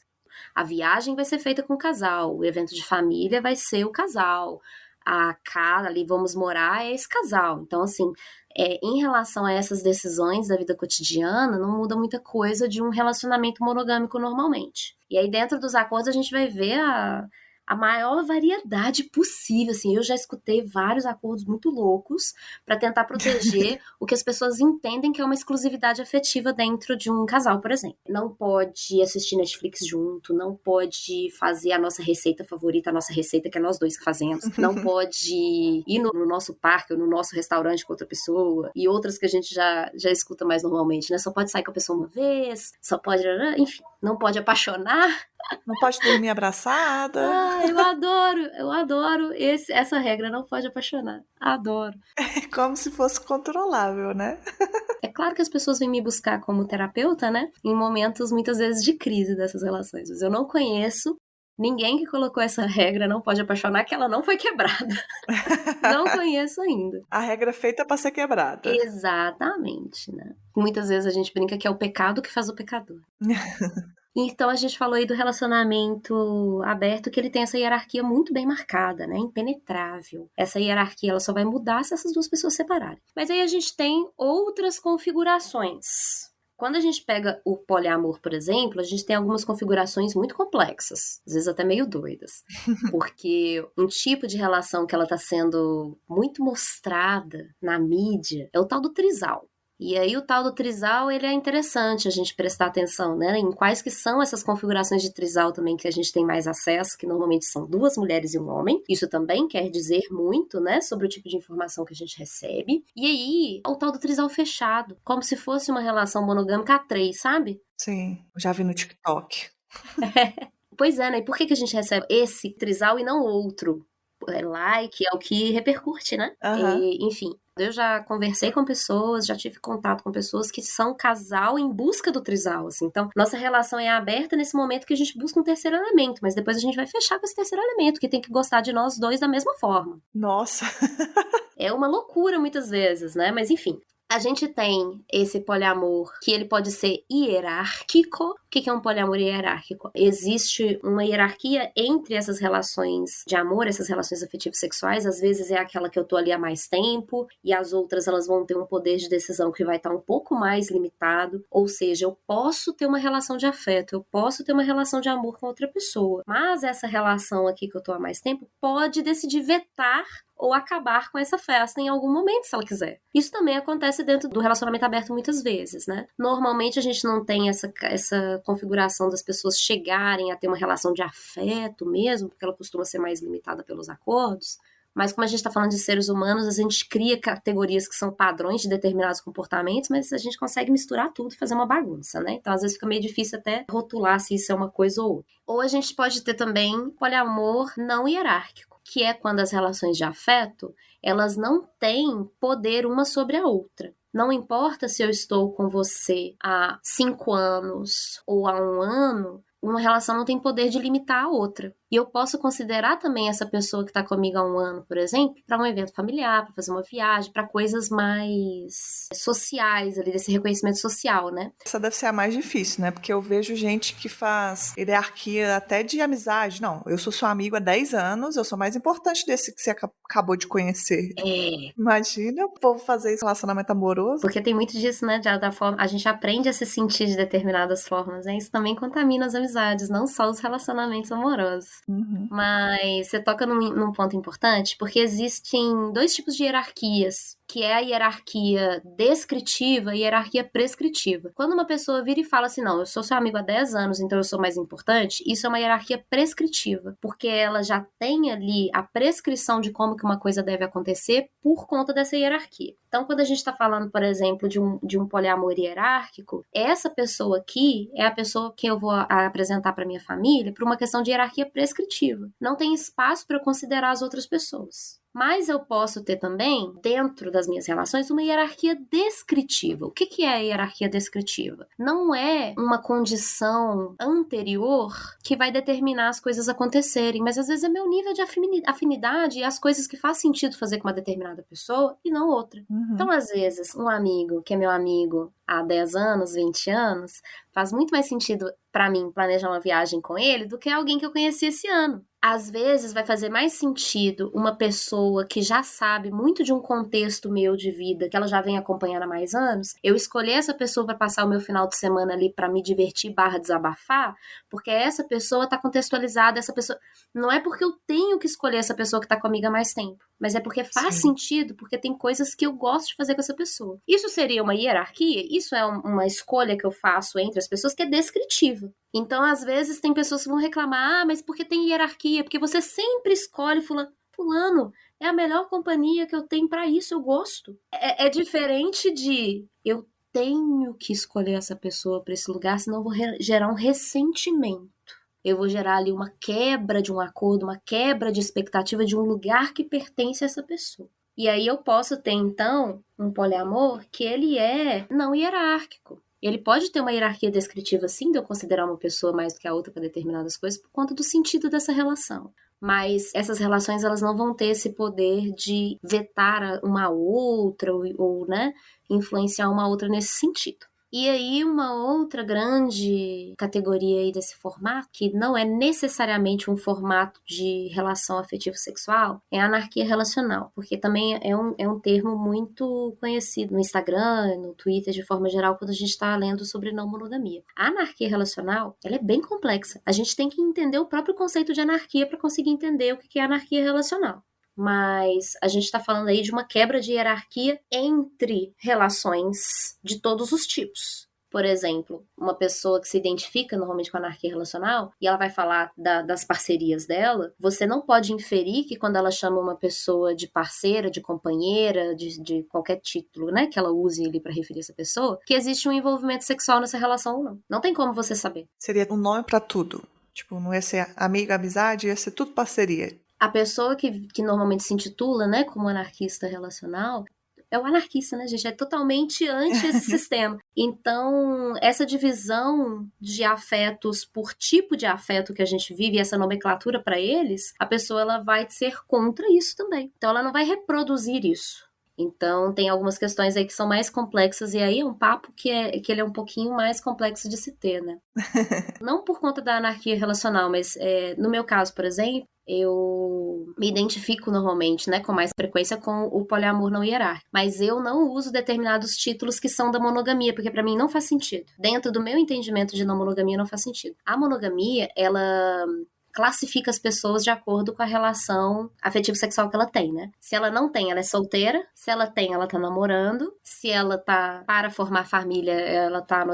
A viagem vai ser feita com o casal, o evento de família vai ser o casal, a casa ali vamos morar é esse casal. Então, assim, em relação a essas decisões da vida cotidiana, não muda muita coisa de um relacionamento monogâmico normalmente. E aí, dentro dos acordos, a gente vai ver a a maior variedade possível, assim, eu já escutei vários acordos muito loucos para tentar proteger o que as pessoas entendem que é uma exclusividade afetiva dentro de um casal, por exemplo. Não pode assistir Netflix junto, não pode fazer a nossa receita favorita, a nossa receita que é nós dois que fazemos, não pode ir no nosso parque ou no nosso restaurante com outra pessoa, e outras que a gente já escuta mais normalmente, né? Só pode sair com a pessoa uma vez, só pode, enfim, não pode apaixonar. Não pode dormir abraçada. Ah, eu adoro essa regra, não pode apaixonar. Adoro. É como se fosse controlável, né? É claro que as pessoas vêm me buscar como terapeuta, né? Em momentos, muitas vezes, de crise dessas relações. Mas eu não conheço ninguém que colocou essa regra, não pode apaixonar, que ela não foi quebrada. Não conheço ainda. A regra é feita para ser quebrada. Exatamente, né? Muitas vezes a gente brinca que é o pecado que faz o pecador. Então a gente falou aí do relacionamento aberto, que ele tem essa hierarquia muito bem marcada, né? Impenetrável. Essa hierarquia ela só vai mudar se essas duas pessoas se separarem. Mas aí a gente tem outras configurações. Quando a gente pega o poliamor, por exemplo, a gente tem algumas configurações muito complexas, às vezes até meio doidas. Porque um tipo de relação que ela está sendo muito mostrada na mídia é o tal do trisal. E aí o tal do trisal, ele é interessante a gente prestar atenção, né? Em quais que são essas configurações de trisal também que a gente tem mais acesso, que normalmente são 2 mulheres e um homem. Isso também quer dizer muito, né? Sobre o tipo de informação que a gente recebe. E aí, o tal do trisal fechado, como se fosse uma relação monogâmica a 3, sabe? Sim, eu já vi no TikTok. Pois é, né? E por que a gente recebe esse trisal e não outro? É like, é o que repercute, né? Enfim, eu já conversei com pessoas, já tive contato com pessoas que são casal em busca do trisal, assim. Então, nossa relação é aberta nesse momento que a gente busca um terceiro elemento, mas depois a gente vai fechar com esse terceiro elemento, que tem que gostar de nós dois da mesma forma. Nossa! É uma loucura muitas vezes, né? Mas enfim. A gente tem esse poliamor que ele pode ser hierárquico. O que é um poliamor hierárquico? Existe uma hierarquia entre essas relações de amor, essas relações afetivas sexuais. Às vezes é aquela que eu tô ali há mais tempo e as outras elas vão ter um poder de decisão que vai estar um pouco mais limitado. Ou seja, eu posso ter uma relação de afeto, eu posso ter uma relação de amor com outra pessoa. Mas essa relação aqui que eu tô há mais tempo pode decidir vetar ou acabar com essa festa em algum momento, se ela quiser. Isso também acontece dentro do relacionamento aberto muitas vezes, né? Normalmente a gente não tem essa configuração das pessoas chegarem a ter uma relação de afeto mesmo, porque ela costuma ser mais limitada pelos acordos. Mas como a gente está falando de seres humanos, a gente cria categorias que são padrões de determinados comportamentos, mas a gente consegue misturar tudo e fazer uma bagunça, né? Então, às vezes, fica meio difícil até rotular se isso é uma coisa ou outra. Ou a gente pode ter também poliamor não hierárquico, que é quando as relações de afeto, elas não têm poder uma sobre a outra. Não importa se eu estou com você há 5 anos ou há 1 ano, uma relação não tem poder de limitar a outra. E eu posso considerar também essa pessoa que está comigo há 1 ano, por exemplo, para um evento familiar, para fazer uma viagem, para coisas mais sociais ali, desse reconhecimento social, né? Essa deve ser a mais difícil, né? Porque eu vejo gente que faz hierarquia até de amizade. Não, eu sou seu amigo há 10 anos, eu sou mais importante desse que você acabou de conhecer. Imagina o povo fazer esse relacionamento amoroso. Porque tem muito disso, né? Da forma, a gente aprende a se sentir de determinadas formas, né? Isso também contamina as amizades, não só os relacionamentos amorosos. Mas você toca num ponto importante, porque existem 2 tipos de hierarquias, que é a hierarquia descritiva e a hierarquia prescritiva. Quando uma pessoa vira e fala assim, não, eu sou seu amigo há 10 anos, então eu sou mais importante, isso é uma hierarquia prescritiva, porque ela já tem ali a prescrição de como que uma coisa deve acontecer por conta dessa hierarquia. Então, quando a gente está falando, por exemplo, de um poliamor hierárquico, essa pessoa aqui é a pessoa que eu vou apresentar para minha família por uma questão de hierarquia prescritiva. Não tem espaço para eu considerar as outras pessoas. Mas eu posso ter também, dentro das minhas relações, uma hierarquia descritiva. O que é a hierarquia descritiva? Não é uma condição anterior que vai determinar as coisas acontecerem, mas às vezes é meu nível de afinidade e as coisas que faz sentido fazer com uma determinada pessoa e não outra. Então, às vezes, um amigo que é meu amigo há 10 anos, 20 anos, faz muito mais sentido para mim planejar uma viagem com ele do que alguém que eu conheci esse ano. Às vezes vai fazer mais sentido uma pessoa que já sabe muito de um contexto meu de vida, que ela já vem acompanhando há mais anos, eu escolher essa pessoa para passar o meu final de semana ali para me divertir / desabafar, porque essa pessoa tá contextualizada, essa pessoa... Não é porque eu tenho que escolher essa pessoa que tá comigo há mais tempo, mas é porque faz sentido, porque tem coisas que eu gosto de fazer com essa pessoa. Isso seria uma hierarquia? Isso é uma escolha que eu faço entre as pessoas que é descritiva. Então, às vezes, tem pessoas que vão reclamar, mas porque tem hierarquia? Porque você sempre escolhe fulano, é a melhor companhia que eu tenho para isso, eu gosto. É diferente de eu tenho que escolher essa pessoa para esse lugar, senão eu vou gerar um ressentimento. Eu vou gerar ali uma quebra de um acordo, uma quebra de expectativa de um lugar que pertence a essa pessoa. E aí eu posso ter, então, um poliamor que ele é não hierárquico. Ele pode ter uma hierarquia descritiva, sim, de eu considerar uma pessoa mais do que a outra para determinadas coisas, por conta do sentido dessa relação. Mas essas relações, elas não vão ter esse poder de vetar uma outra ou né, influenciar uma outra nesse sentido. E aí uma outra grande categoria aí desse formato, que não é necessariamente um formato de relação afetivo-sexual, é a anarquia relacional, porque também é um termo muito conhecido no Instagram, no Twitter, de forma geral, quando a gente está lendo sobre não monogamia. A anarquia relacional, ela é bem complexa. A gente tem que entender o próprio conceito de anarquia para conseguir entender o que é anarquia relacional. Mas a gente está falando aí de uma quebra de hierarquia entre relações de todos os tipos. Por exemplo, uma pessoa que se identifica normalmente com a anarquia relacional e ela vai falar das parcerias dela, você não pode inferir que quando ela chama uma pessoa de parceira, de companheira, de qualquer título, né, que ela use ali para referir essa pessoa, que existe um envolvimento sexual nessa relação ou não. Não tem como você saber. Seria um nome para tudo. Tipo, não ia ser amiga, amizade, ia ser tudo parceria. A pessoa que normalmente se intitula, né, como anarquista relacional, é o anarquista, né, gente? É totalmente anti esse sistema. Então, essa divisão de afetos por tipo de afeto que a gente vive, essa nomenclatura para eles, a pessoa ela vai ser contra isso também. Então, ela não vai reproduzir isso. Então, tem algumas questões aí que são mais complexas, e aí é um papo que ele é um pouquinho mais complexo de se ter, né? Não por conta da anarquia relacional, mas no meu caso, por exemplo, eu me identifico normalmente, né, com mais frequência com o poliamor não hierárquico. Mas eu não uso determinados títulos que são da monogamia, porque para mim não faz sentido. Dentro do meu entendimento de não monogamia, não faz sentido. A monogamia, ela classifica as pessoas de acordo com a relação afetivo-sexual que ela tem, né? Se ela não tem, ela é solteira. Se ela tem, ela tá namorando. Se ela tá para formar família, ela tá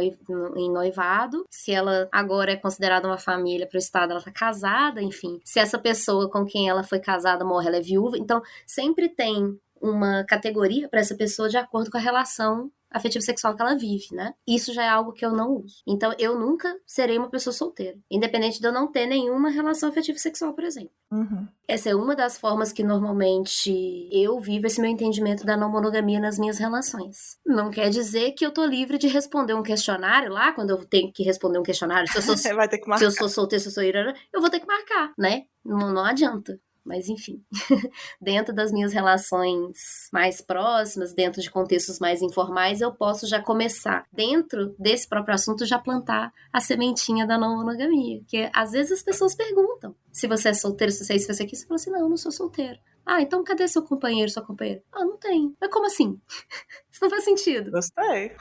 em noivado. Se ela agora é considerada uma família pro Estado, ela tá casada, enfim. Se essa pessoa com quem ela foi casada morre, ela é viúva. Então, sempre tem uma categoria para essa pessoa de acordo com a relação afetivo-sexual que ela vive, né? Isso já é algo que eu não uso. Então, eu nunca serei uma pessoa solteira, independente de eu não ter nenhuma relação afetivo-sexual, por exemplo. Uhum. Essa é uma das formas que normalmente eu vivo esse meu entendimento da não monogamia nas minhas relações. Não quer dizer que eu tô livre de responder um questionário lá, quando eu tenho que responder um questionário, se eu sou, Vai ter que marcar. se eu sou solteira, se eu sou irana, eu vou ter que marcar, né? Não adianta. Mas, enfim, dentro das minhas relações mais próximas, dentro de contextos mais informais, eu posso já começar, dentro desse próprio assunto, já plantar a sementinha da não monogamia. Porque, às vezes, as pessoas perguntam se você é solteiro, se você é isso, se você é aquilo. Você fala assim, não, eu não sou solteiro. Ah, então cadê seu companheiro, sua companheira? Ah, não tem. Mas como assim? Isso não faz sentido. Gostei.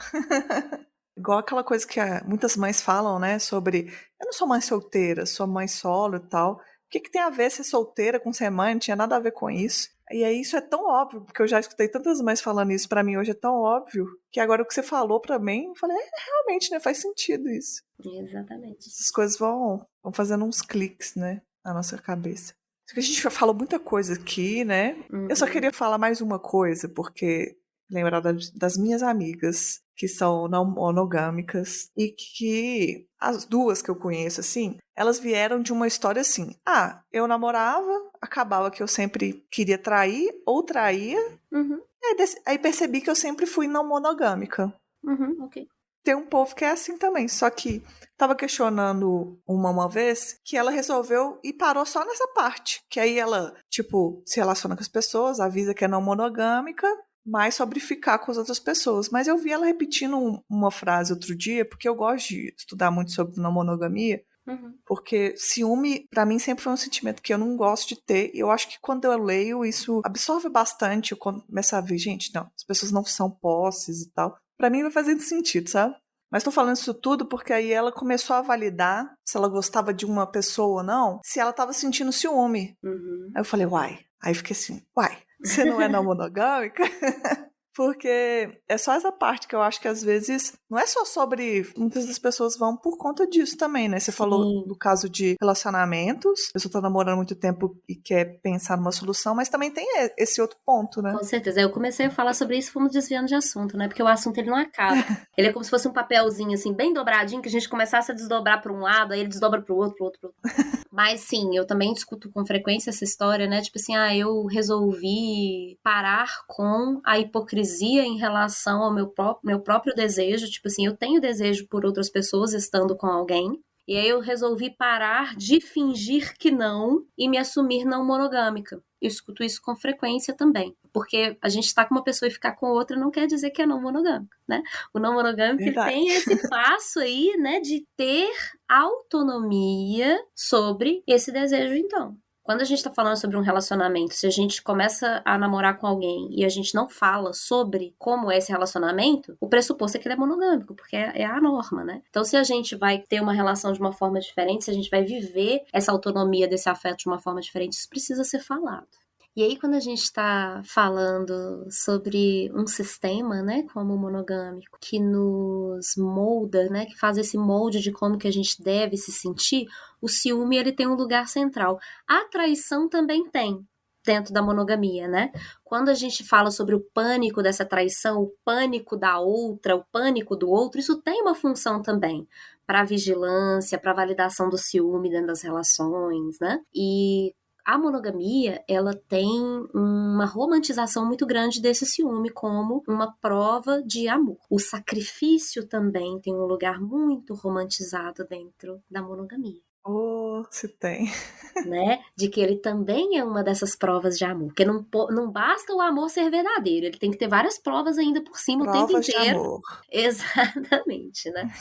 Igual aquela coisa que muitas mães falam, né, sobre eu não sou mãe solteira, sou mãe solo e tal. O que tem a ver ser solteira com ser mãe? Não tinha nada a ver com isso. E aí isso é tão óbvio, porque eu já escutei tantas mães falando isso pra mim hoje, é tão óbvio, que agora o que você falou pra mim, eu falei, realmente, né, faz sentido isso. Exatamente. Essas coisas vão fazendo uns cliques, né, na nossa cabeça. A gente já falou muita coisa aqui, né? Uhum. Eu só queria falar mais uma coisa, porque lembrar das minhas amigas que são não monogâmicas e que as duas que eu conheço, assim, elas vieram de uma história assim. Ah, eu namorava, acabava que eu sempre queria trair ou traía. Uhum. Aí percebi que eu sempre fui não monogâmica. Uhum, ok. Tem um povo que é assim também, só que tava questionando uma vez que ela resolveu e parou só nessa parte. Que aí ela, tipo, se relaciona com as pessoas, avisa que é não monogâmica, mas sobre ficar com as outras pessoas. Mas eu vi ela repetindo uma frase outro dia, porque eu gosto de estudar muito sobre não monogamia. Uhum. Porque ciúme, pra mim, sempre foi um sentimento que eu não gosto de ter. E eu acho que quando eu leio, isso absorve bastante. Eu começo a ver, gente, não, as pessoas não são posses e tal. Pra mim vai fazendo sentido, sabe? Mas tô falando isso tudo porque aí ela começou a validar se ela gostava de uma pessoa ou não, se ela tava sentindo ciúme. Uhum. Aí eu falei, uai. Aí fiquei assim, uai, você não é não monogâmica? Porque é só essa parte que eu acho que às vezes não é só sobre. Muitas das pessoas vão por conta disso também, né? Você falou Sim. do caso de relacionamentos, a pessoa tá namorando há muito tempo e quer pensar numa solução, mas também tem esse outro ponto, né? Com certeza. Eu comecei a falar sobre isso, fomos desviando de assunto, né? Porque o assunto ele não acaba. Ele é como se fosse um papelzinho, assim, bem dobradinho, que a gente começasse a desdobrar para um lado, aí ele desdobra para o outro, pro outro, pro outro. Mas sim, eu também discuto com frequência essa história, né? Tipo assim, eu resolvi parar com a hipocrisia em relação ao meu próprio desejo. Tipo assim, eu tenho desejo por outras pessoas estando com alguém. E aí eu resolvi parar de fingir que não e me assumir não monogâmica. Eu escuto isso com frequência também. Porque a gente tá com uma pessoa e ficar com outra não quer dizer que é não monogâmico, né? O não monogâmico, ele Verdade. tem esse passo aí, né, de ter autonomia sobre esse desejo, então. Quando a gente tá falando sobre um relacionamento, se a gente começa a namorar com alguém e a gente não fala sobre como é esse relacionamento, o pressuposto é que ele é monogâmico, porque é a norma, né? Então, se a gente vai ter uma relação de uma forma diferente, se a gente vai viver essa autonomia desse afeto de uma forma diferente, isso precisa ser falado. E aí, quando a gente está falando sobre um sistema, né, como o monogâmico, que nos molda, né, que faz esse molde de como que a gente deve se sentir, o ciúme, ele tem um lugar central. A traição também tem, dentro da monogamia, né? Quando a gente fala sobre o pânico dessa traição, o pânico da outra, o pânico do outro, isso tem uma função também para vigilância, para validação do ciúme dentro das relações, né? E a monogamia, ela tem uma romantização muito grande desse ciúme como uma prova de amor. O sacrifício também tem um lugar muito romantizado dentro da monogamia. Oh, se tem. Né? De que ele também é uma dessas provas de amor. Porque não basta o amor ser verdadeiro, ele tem que ter várias provas ainda por cima o tempo Provas de inteiro. amor. Exatamente, né?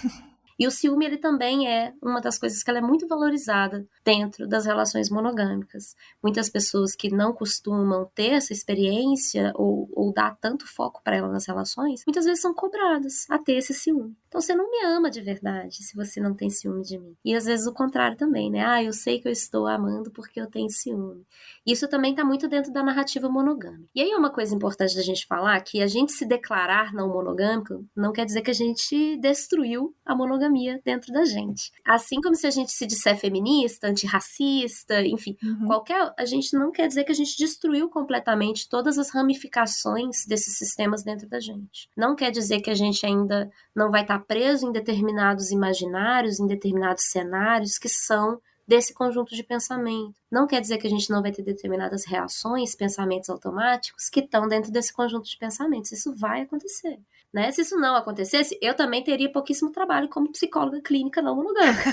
E o ciúme, ele também é uma das coisas que ela é muito valorizada dentro das relações monogâmicas. Muitas pessoas que não costumam ter essa experiência ou dar tanto foco para ela nas relações, muitas vezes são cobradas a ter esse ciúme. Então você não me ama de verdade se você não tem ciúme de mim. E às vezes o contrário também, né? Eu sei que eu estou amando porque eu tenho ciúme. Isso também está muito dentro da narrativa monogâmica. E aí é uma coisa importante da gente falar que a gente se declarar não monogâmico não quer dizer que a gente destruiu a monogamia dentro da gente. Assim como se a gente se disser feminista, antirracista, enfim, a gente não quer dizer que a gente destruiu completamente todas as ramificações desses sistemas dentro da gente. Não quer dizer que a gente ainda não vai estar preso em determinados imaginários, em determinados cenários que são desse conjunto de pensamento. Não quer dizer que a gente não vai ter determinadas reações, pensamentos automáticos que estão dentro desse conjunto de pensamentos. Isso vai acontecer. Né? Se isso não acontecesse, eu também teria pouquíssimo trabalho como psicóloga clínica não monogâmica.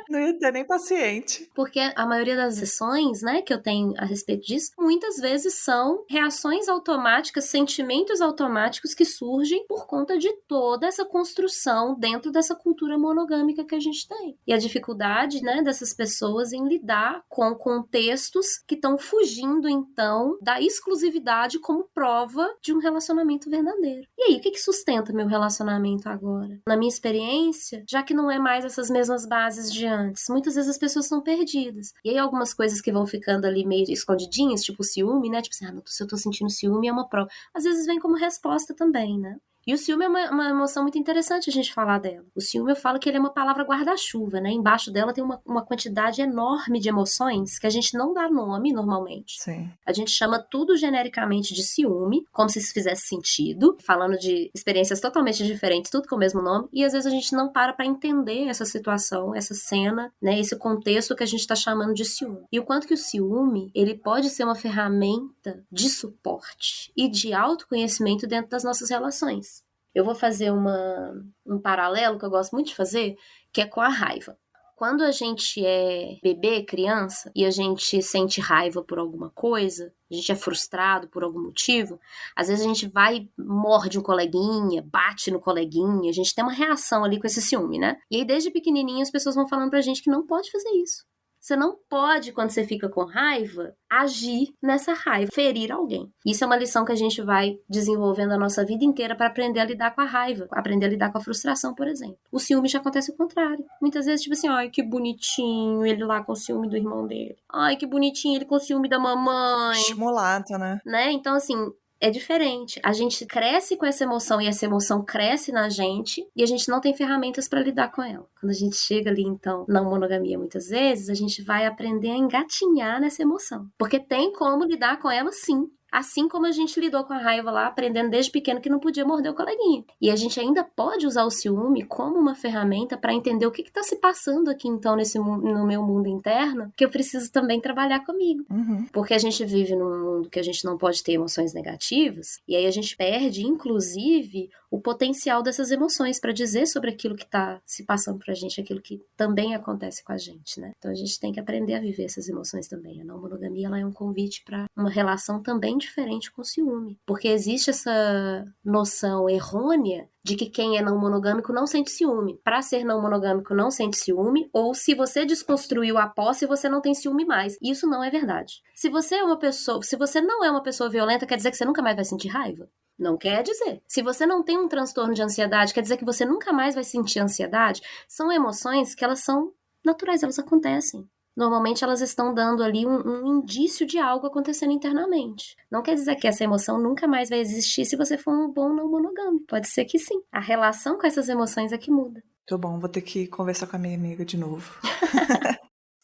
Não ia ter nem paciente. Porque a maioria das sessões, né, que eu tenho a respeito disso, muitas vezes são reações automáticas, sentimentos automáticos que surgem por conta de toda essa construção dentro dessa cultura monogâmica que a gente tem. E a dificuldade, né, dessas pessoas em lidar com contextos que estão fugindo, então, da exclusividade como prova de um relacionamento verdadeiro. E aí, o que sustenta meu relacionamento agora? Na minha experiência, já que não é mais essas mesmas bases de antes, muitas vezes as pessoas são perdidas. E aí algumas coisas que vão ficando ali meio escondidinhas, tipo o ciúme, né? Tipo assim, se eu tô sentindo ciúme é uma prova. Às vezes vem como resposta também, né? E o ciúme é uma emoção muito interessante a gente falar dela. O ciúme, eu falo que ele é uma palavra guarda-chuva, né? Embaixo dela tem uma quantidade enorme de emoções que a gente não dá nome normalmente. Sim. A gente chama tudo genericamente de ciúme, como se isso fizesse sentido, falando de experiências totalmente diferentes, tudo com o mesmo nome, e às vezes a gente não para entender essa situação, essa cena, né? Esse contexto que a gente tá chamando de ciúme. E o quanto que o ciúme, ele pode ser uma ferramenta de suporte e de autoconhecimento dentro das nossas relações. Eu vou fazer um paralelo que eu gosto muito de fazer, que é com a raiva. Quando a gente é bebê, criança, e a gente sente raiva por alguma coisa, a gente é frustrado por algum motivo, às vezes a gente vai, morde o coleguinha, bate no coleguinha, a gente tem uma reação ali com esse ciúme, né? E aí, desde pequenininho, as pessoas vão falando pra gente que não pode fazer isso. Você não pode, quando você fica com raiva, agir nessa raiva, ferir alguém. Isso é uma lição que a gente vai desenvolvendo a nossa vida inteira para aprender a lidar com a raiva, aprender a lidar com a frustração, por exemplo. O ciúme já acontece o contrário. Muitas vezes, tipo assim, ai, que bonitinho ele lá com o ciúme do irmão dele. Ai, que bonitinho ele com o ciúme da mamãe. Estimulado, né? Então, assim, é diferente. A gente cresce com essa emoção e essa emoção cresce na gente e a gente não tem ferramentas para lidar com ela. Quando a gente chega ali, então, na monogamia, muitas vezes, a gente vai aprender a engatinhar nessa emoção. Porque tem como lidar com ela, sim. Assim como a gente lidou com a raiva lá, aprendendo desde pequeno que não podia morder o coleguinha. E a gente ainda pode usar o ciúme como uma ferramenta para entender o que está se passando aqui, então, no meu mundo interno, que eu preciso também trabalhar comigo. Uhum. Porque a gente vive num mundo que a gente não pode ter emoções negativas, e aí a gente perde, inclusive, o potencial dessas emoções para dizer sobre aquilo que está se passando pra gente, aquilo que também acontece com a gente, né? Então a gente tem que aprender a viver essas emoções também. A não monogamia, ela é um convite para uma relação também diferente com o ciúme, porque existe essa noção errônea de que quem é não monogâmico não sente ciúme. Para ser não monogâmico não sente ciúme, ou se você desconstruiu a posse, você não tem ciúme mais. Isso não é verdade. Se você não é uma pessoa violenta, quer dizer que você nunca mais vai sentir raiva? Não quer dizer. Se você não tem um transtorno de ansiedade, quer dizer que você nunca mais vai sentir ansiedade? São emoções que elas são naturais, elas acontecem. Normalmente elas estão dando ali um indício de algo acontecendo internamente. Não quer dizer que essa emoção nunca mais vai existir se você for um bom não monogâmico. Pode ser que sim. A relação com essas emoções é que muda. Tô bom, vou ter que conversar com a minha amiga de novo.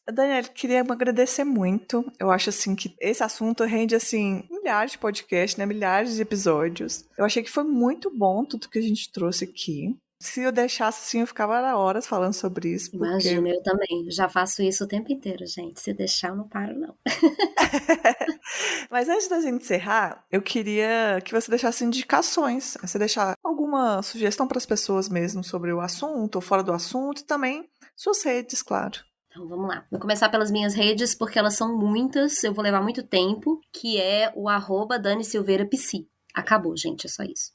Daniela, queria agradecer muito. Eu acho assim que esse assunto rende assim milhares de podcasts, né? Milhares de episódios. Eu achei que foi muito bom tudo que a gente trouxe aqui. Se eu deixasse assim, eu ficava horas falando sobre isso. Porque... Imagina, eu também. Já faço isso o tempo inteiro, gente. Se deixar, eu não paro, não. Mas antes da gente encerrar, eu queria que você deixasse indicações. Você deixar alguma sugestão para as pessoas mesmo sobre o assunto, ou fora do assunto, e também suas redes, claro. Então, vamos lá. Vou começar pelas minhas redes, porque elas são muitas, eu vou levar muito tempo, que é o @DaniSilveiraPsi. Acabou, gente, é só isso.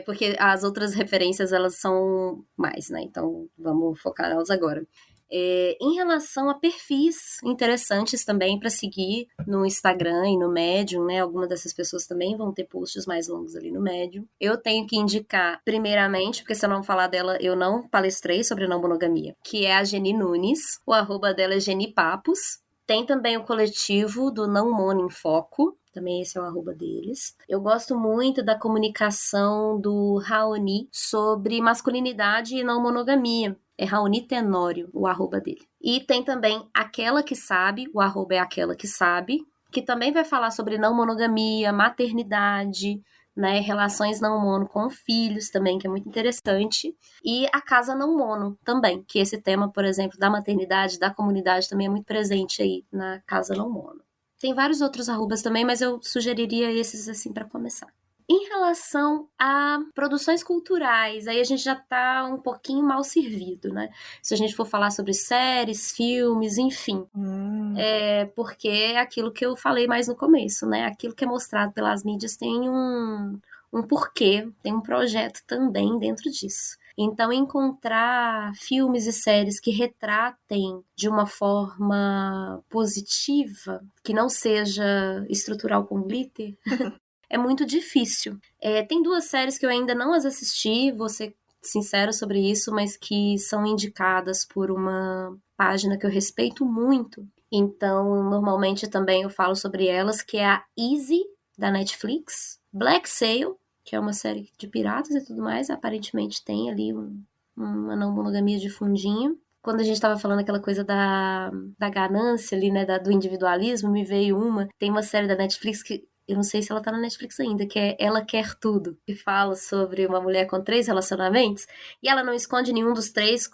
Porque as outras referências, elas são mais, né? Então, vamos focar nelas agora. Em relação a perfis interessantes também para seguir no Instagram e no Medium, né? Algumas dessas pessoas também vão ter posts mais longos ali no Medium. Eu tenho que indicar, primeiramente, porque se eu não falar dela, eu não palestrei sobre não monogamia, que é a Geni Nunes. O @ dela é GeniPapos. Tem também o coletivo do Não Mono em Foco. Também esse é o @ deles. Eu gosto muito da comunicação do Raoni sobre masculinidade e não monogamia. É Raoni Tenório, o @ dele. E tem também Aquela Que Sabe, o @ é Aquela Que Sabe, que também vai falar sobre não monogamia, maternidade, né, relações não mono com filhos também, que é muito interessante. E a Casa Não Mono também, que esse tema, por exemplo, da maternidade, da comunidade também é muito presente aí na Casa Não Mono. Tem vários outros @ também, mas eu sugeriria esses assim para começar. Em relação a produções culturais, aí a gente já tá um pouquinho mal servido, né? Se a gente for falar sobre séries, filmes, enfim. Porque é aquilo que eu falei mais no começo, né? Aquilo que é mostrado pelas mídias tem um porquê, tem um projeto também dentro disso. Então, encontrar filmes e séries que retratem de uma forma positiva, que não seja estrutural com glitter, é muito difícil. Tem 2 séries que eu ainda não as assisti, vou ser sincera sobre isso, mas que são indicadas por uma página que eu respeito muito. Então, normalmente também eu falo sobre elas, que é a Easy, da Netflix, Black Sail, que é uma série de piratas e tudo mais, aparentemente tem ali uma não monogamia de fundinho. Quando a gente estava falando aquela coisa da ganância ali, né, do individualismo, me veio tem uma série da Netflix que eu não sei se ela tá na Netflix ainda, que é Ela Quer Tudo, que fala sobre uma mulher com 3 relacionamentos, e ela não esconde nenhum dos 3,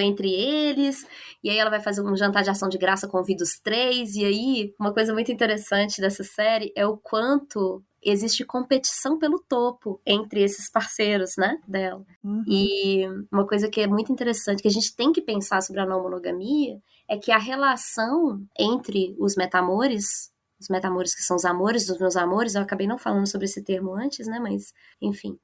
entre eles, e aí ela vai fazer um jantar de ação de graça, convida os 3, e aí, uma coisa muito interessante dessa série é o quanto existe competição pelo topo entre esses parceiros, né, dela. E uma coisa que é muito interessante, que a gente tem que pensar sobre a não monogamia, é que a relação entre os metamores que são os amores dos meus amores, eu acabei não falando sobre esse termo antes, né, mas, enfim.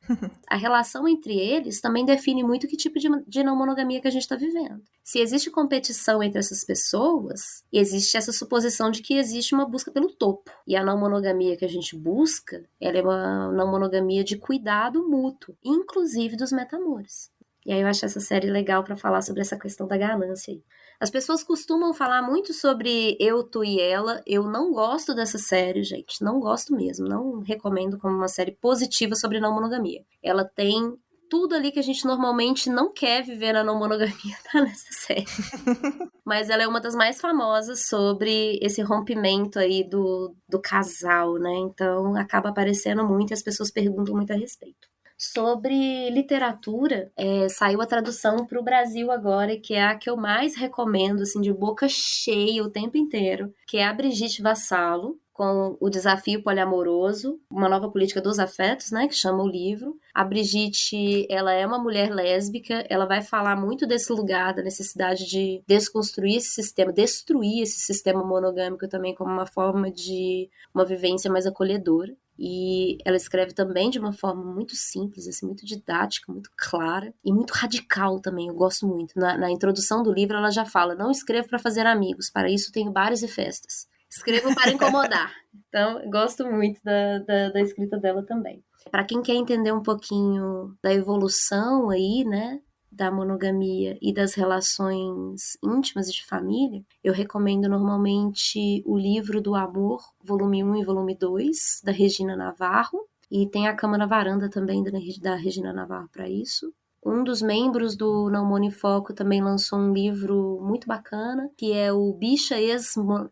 A relação entre eles também define muito que tipo de não monogamia que a gente está vivendo. Se existe competição entre essas pessoas, existe essa suposição de que existe uma busca pelo topo. E a não monogamia que a gente busca, ela é uma não monogamia de cuidado mútuo, inclusive dos metamores. E aí eu acho essa série legal para falar sobre essa questão da ganância aí. As pessoas costumam falar muito sobre eu, tu e ela. Eu não gosto dessa série, gente. Não gosto mesmo. Não recomendo como uma série positiva sobre não monogamia. Ela tem tudo ali que a gente normalmente não quer viver na não monogamia, tá nessa série. Mas ela é uma das mais famosas sobre esse rompimento aí do casal, né? Então acaba aparecendo muito e as pessoas perguntam muito a respeito. Sobre literatura, saiu a tradução para o Brasil agora, que é a que eu mais recomendo, assim, de boca cheia o tempo inteiro, que é a Brigitte Vassalo, com o Desafio Poliamoroso, uma nova política dos afetos, né, que chama o livro. A Brigitte, ela é uma mulher lésbica, ela vai falar muito desse lugar, da necessidade de desconstruir esse sistema, destruir esse sistema monogâmico também como uma forma de uma vivência mais acolhedora. E ela escreve também de uma forma muito simples, assim, muito didática, muito clara e muito radical também, eu gosto muito. Na introdução do livro ela já fala, não escrevo para fazer amigos, para isso tenho bares e festas. Escrevo para incomodar. Então, eu gosto muito da escrita dela também. Para quem quer entender um pouquinho da evolução aí, né, da monogamia e das relações íntimas e de família, eu recomendo normalmente o Livro do Amor, volume 1 e volume 2, da Regina Navarro, e tem a Cama na Varanda também da Regina Navarro para isso. Um dos membros do Não Monifoco também lançou um livro muito bacana, que é o Bicha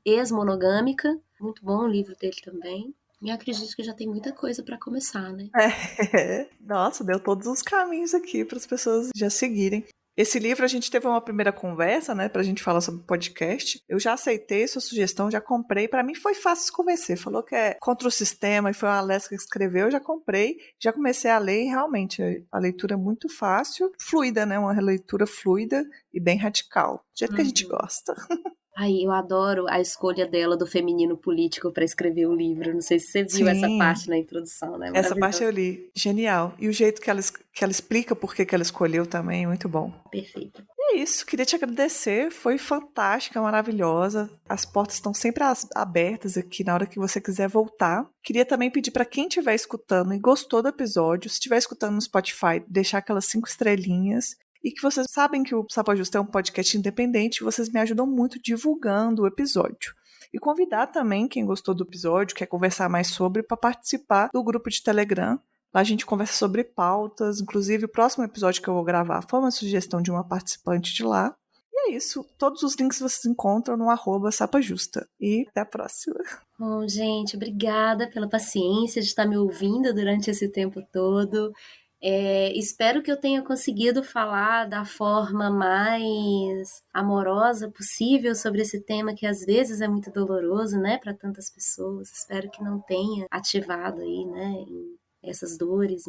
Ex-Monogâmica, muito bom o livro dele também. E acredito que já tem muita coisa para começar, né? Nossa, deu todos os caminhos aqui para as pessoas já seguirem. Esse livro a gente teve uma primeira conversa, né, pra gente falar sobre podcast. Eu já aceitei sua sugestão, já comprei. Pra mim foi fácil se convencer. Falou que é contra o sistema e foi uma Alessia que escreveu, eu já comprei, já comecei a ler e realmente a leitura é muito fácil, fluida, né, uma leitura fluida e bem radical, do jeito que a gente gosta. Ai, eu adoro a escolha dela do feminino político para escrever o livro. Não sei se você viu essa parte na introdução, né? Essa parte eu li. Genial. E o jeito que ela explica por que ela escolheu também, muito bom. Perfeito. E é isso, queria te agradecer. Foi fantástica, maravilhosa. As portas estão sempre abertas aqui na hora que você quiser voltar. Queria também pedir para quem estiver escutando e gostou do episódio, se estiver escutando no Spotify, deixar aquelas 5 estrelinhas. E que vocês sabem que o Sapa Justa é um podcast independente, vocês me ajudam muito divulgando o episódio. E convidar também quem gostou do episódio, quer conversar mais sobre, para participar do grupo de Telegram. Lá a gente conversa sobre pautas, inclusive o próximo episódio que eu vou gravar foi uma sugestão de uma participante de lá. E é isso, todos os links vocês encontram no @sapajusta. E até a próxima. Bom, gente, obrigada pela paciência de estar me ouvindo durante esse tempo todo. Espero que eu tenha conseguido falar da forma mais amorosa possível sobre esse tema que às vezes é muito doloroso, né, para tantas pessoas. Espero que não tenha ativado aí, né, essas dores.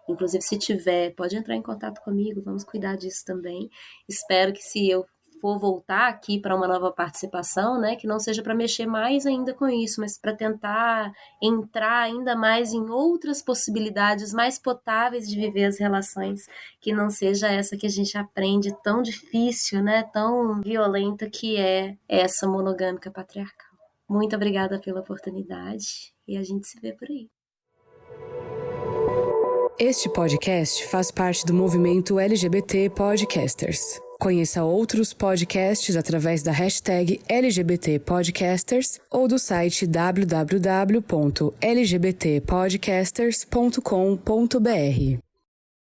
Inclusive, se tiver, pode entrar em contato comigo, vamos cuidar disso também. Espero que se eu for voltar aqui para uma nova participação, né, que não seja para mexer mais ainda com isso, mas para tentar entrar ainda mais em outras possibilidades mais potáveis de viver as relações, que não seja essa que a gente aprende tão difícil, né, tão violenta que é essa monogâmica patriarcal. Muito obrigada pela oportunidade e a gente se vê por aí. Este podcast faz parte do movimento LGBT Podcasters. Conheça outros podcasts através da hashtag LGBT Podcasters ou do site www.lgbtpodcasters.com.br.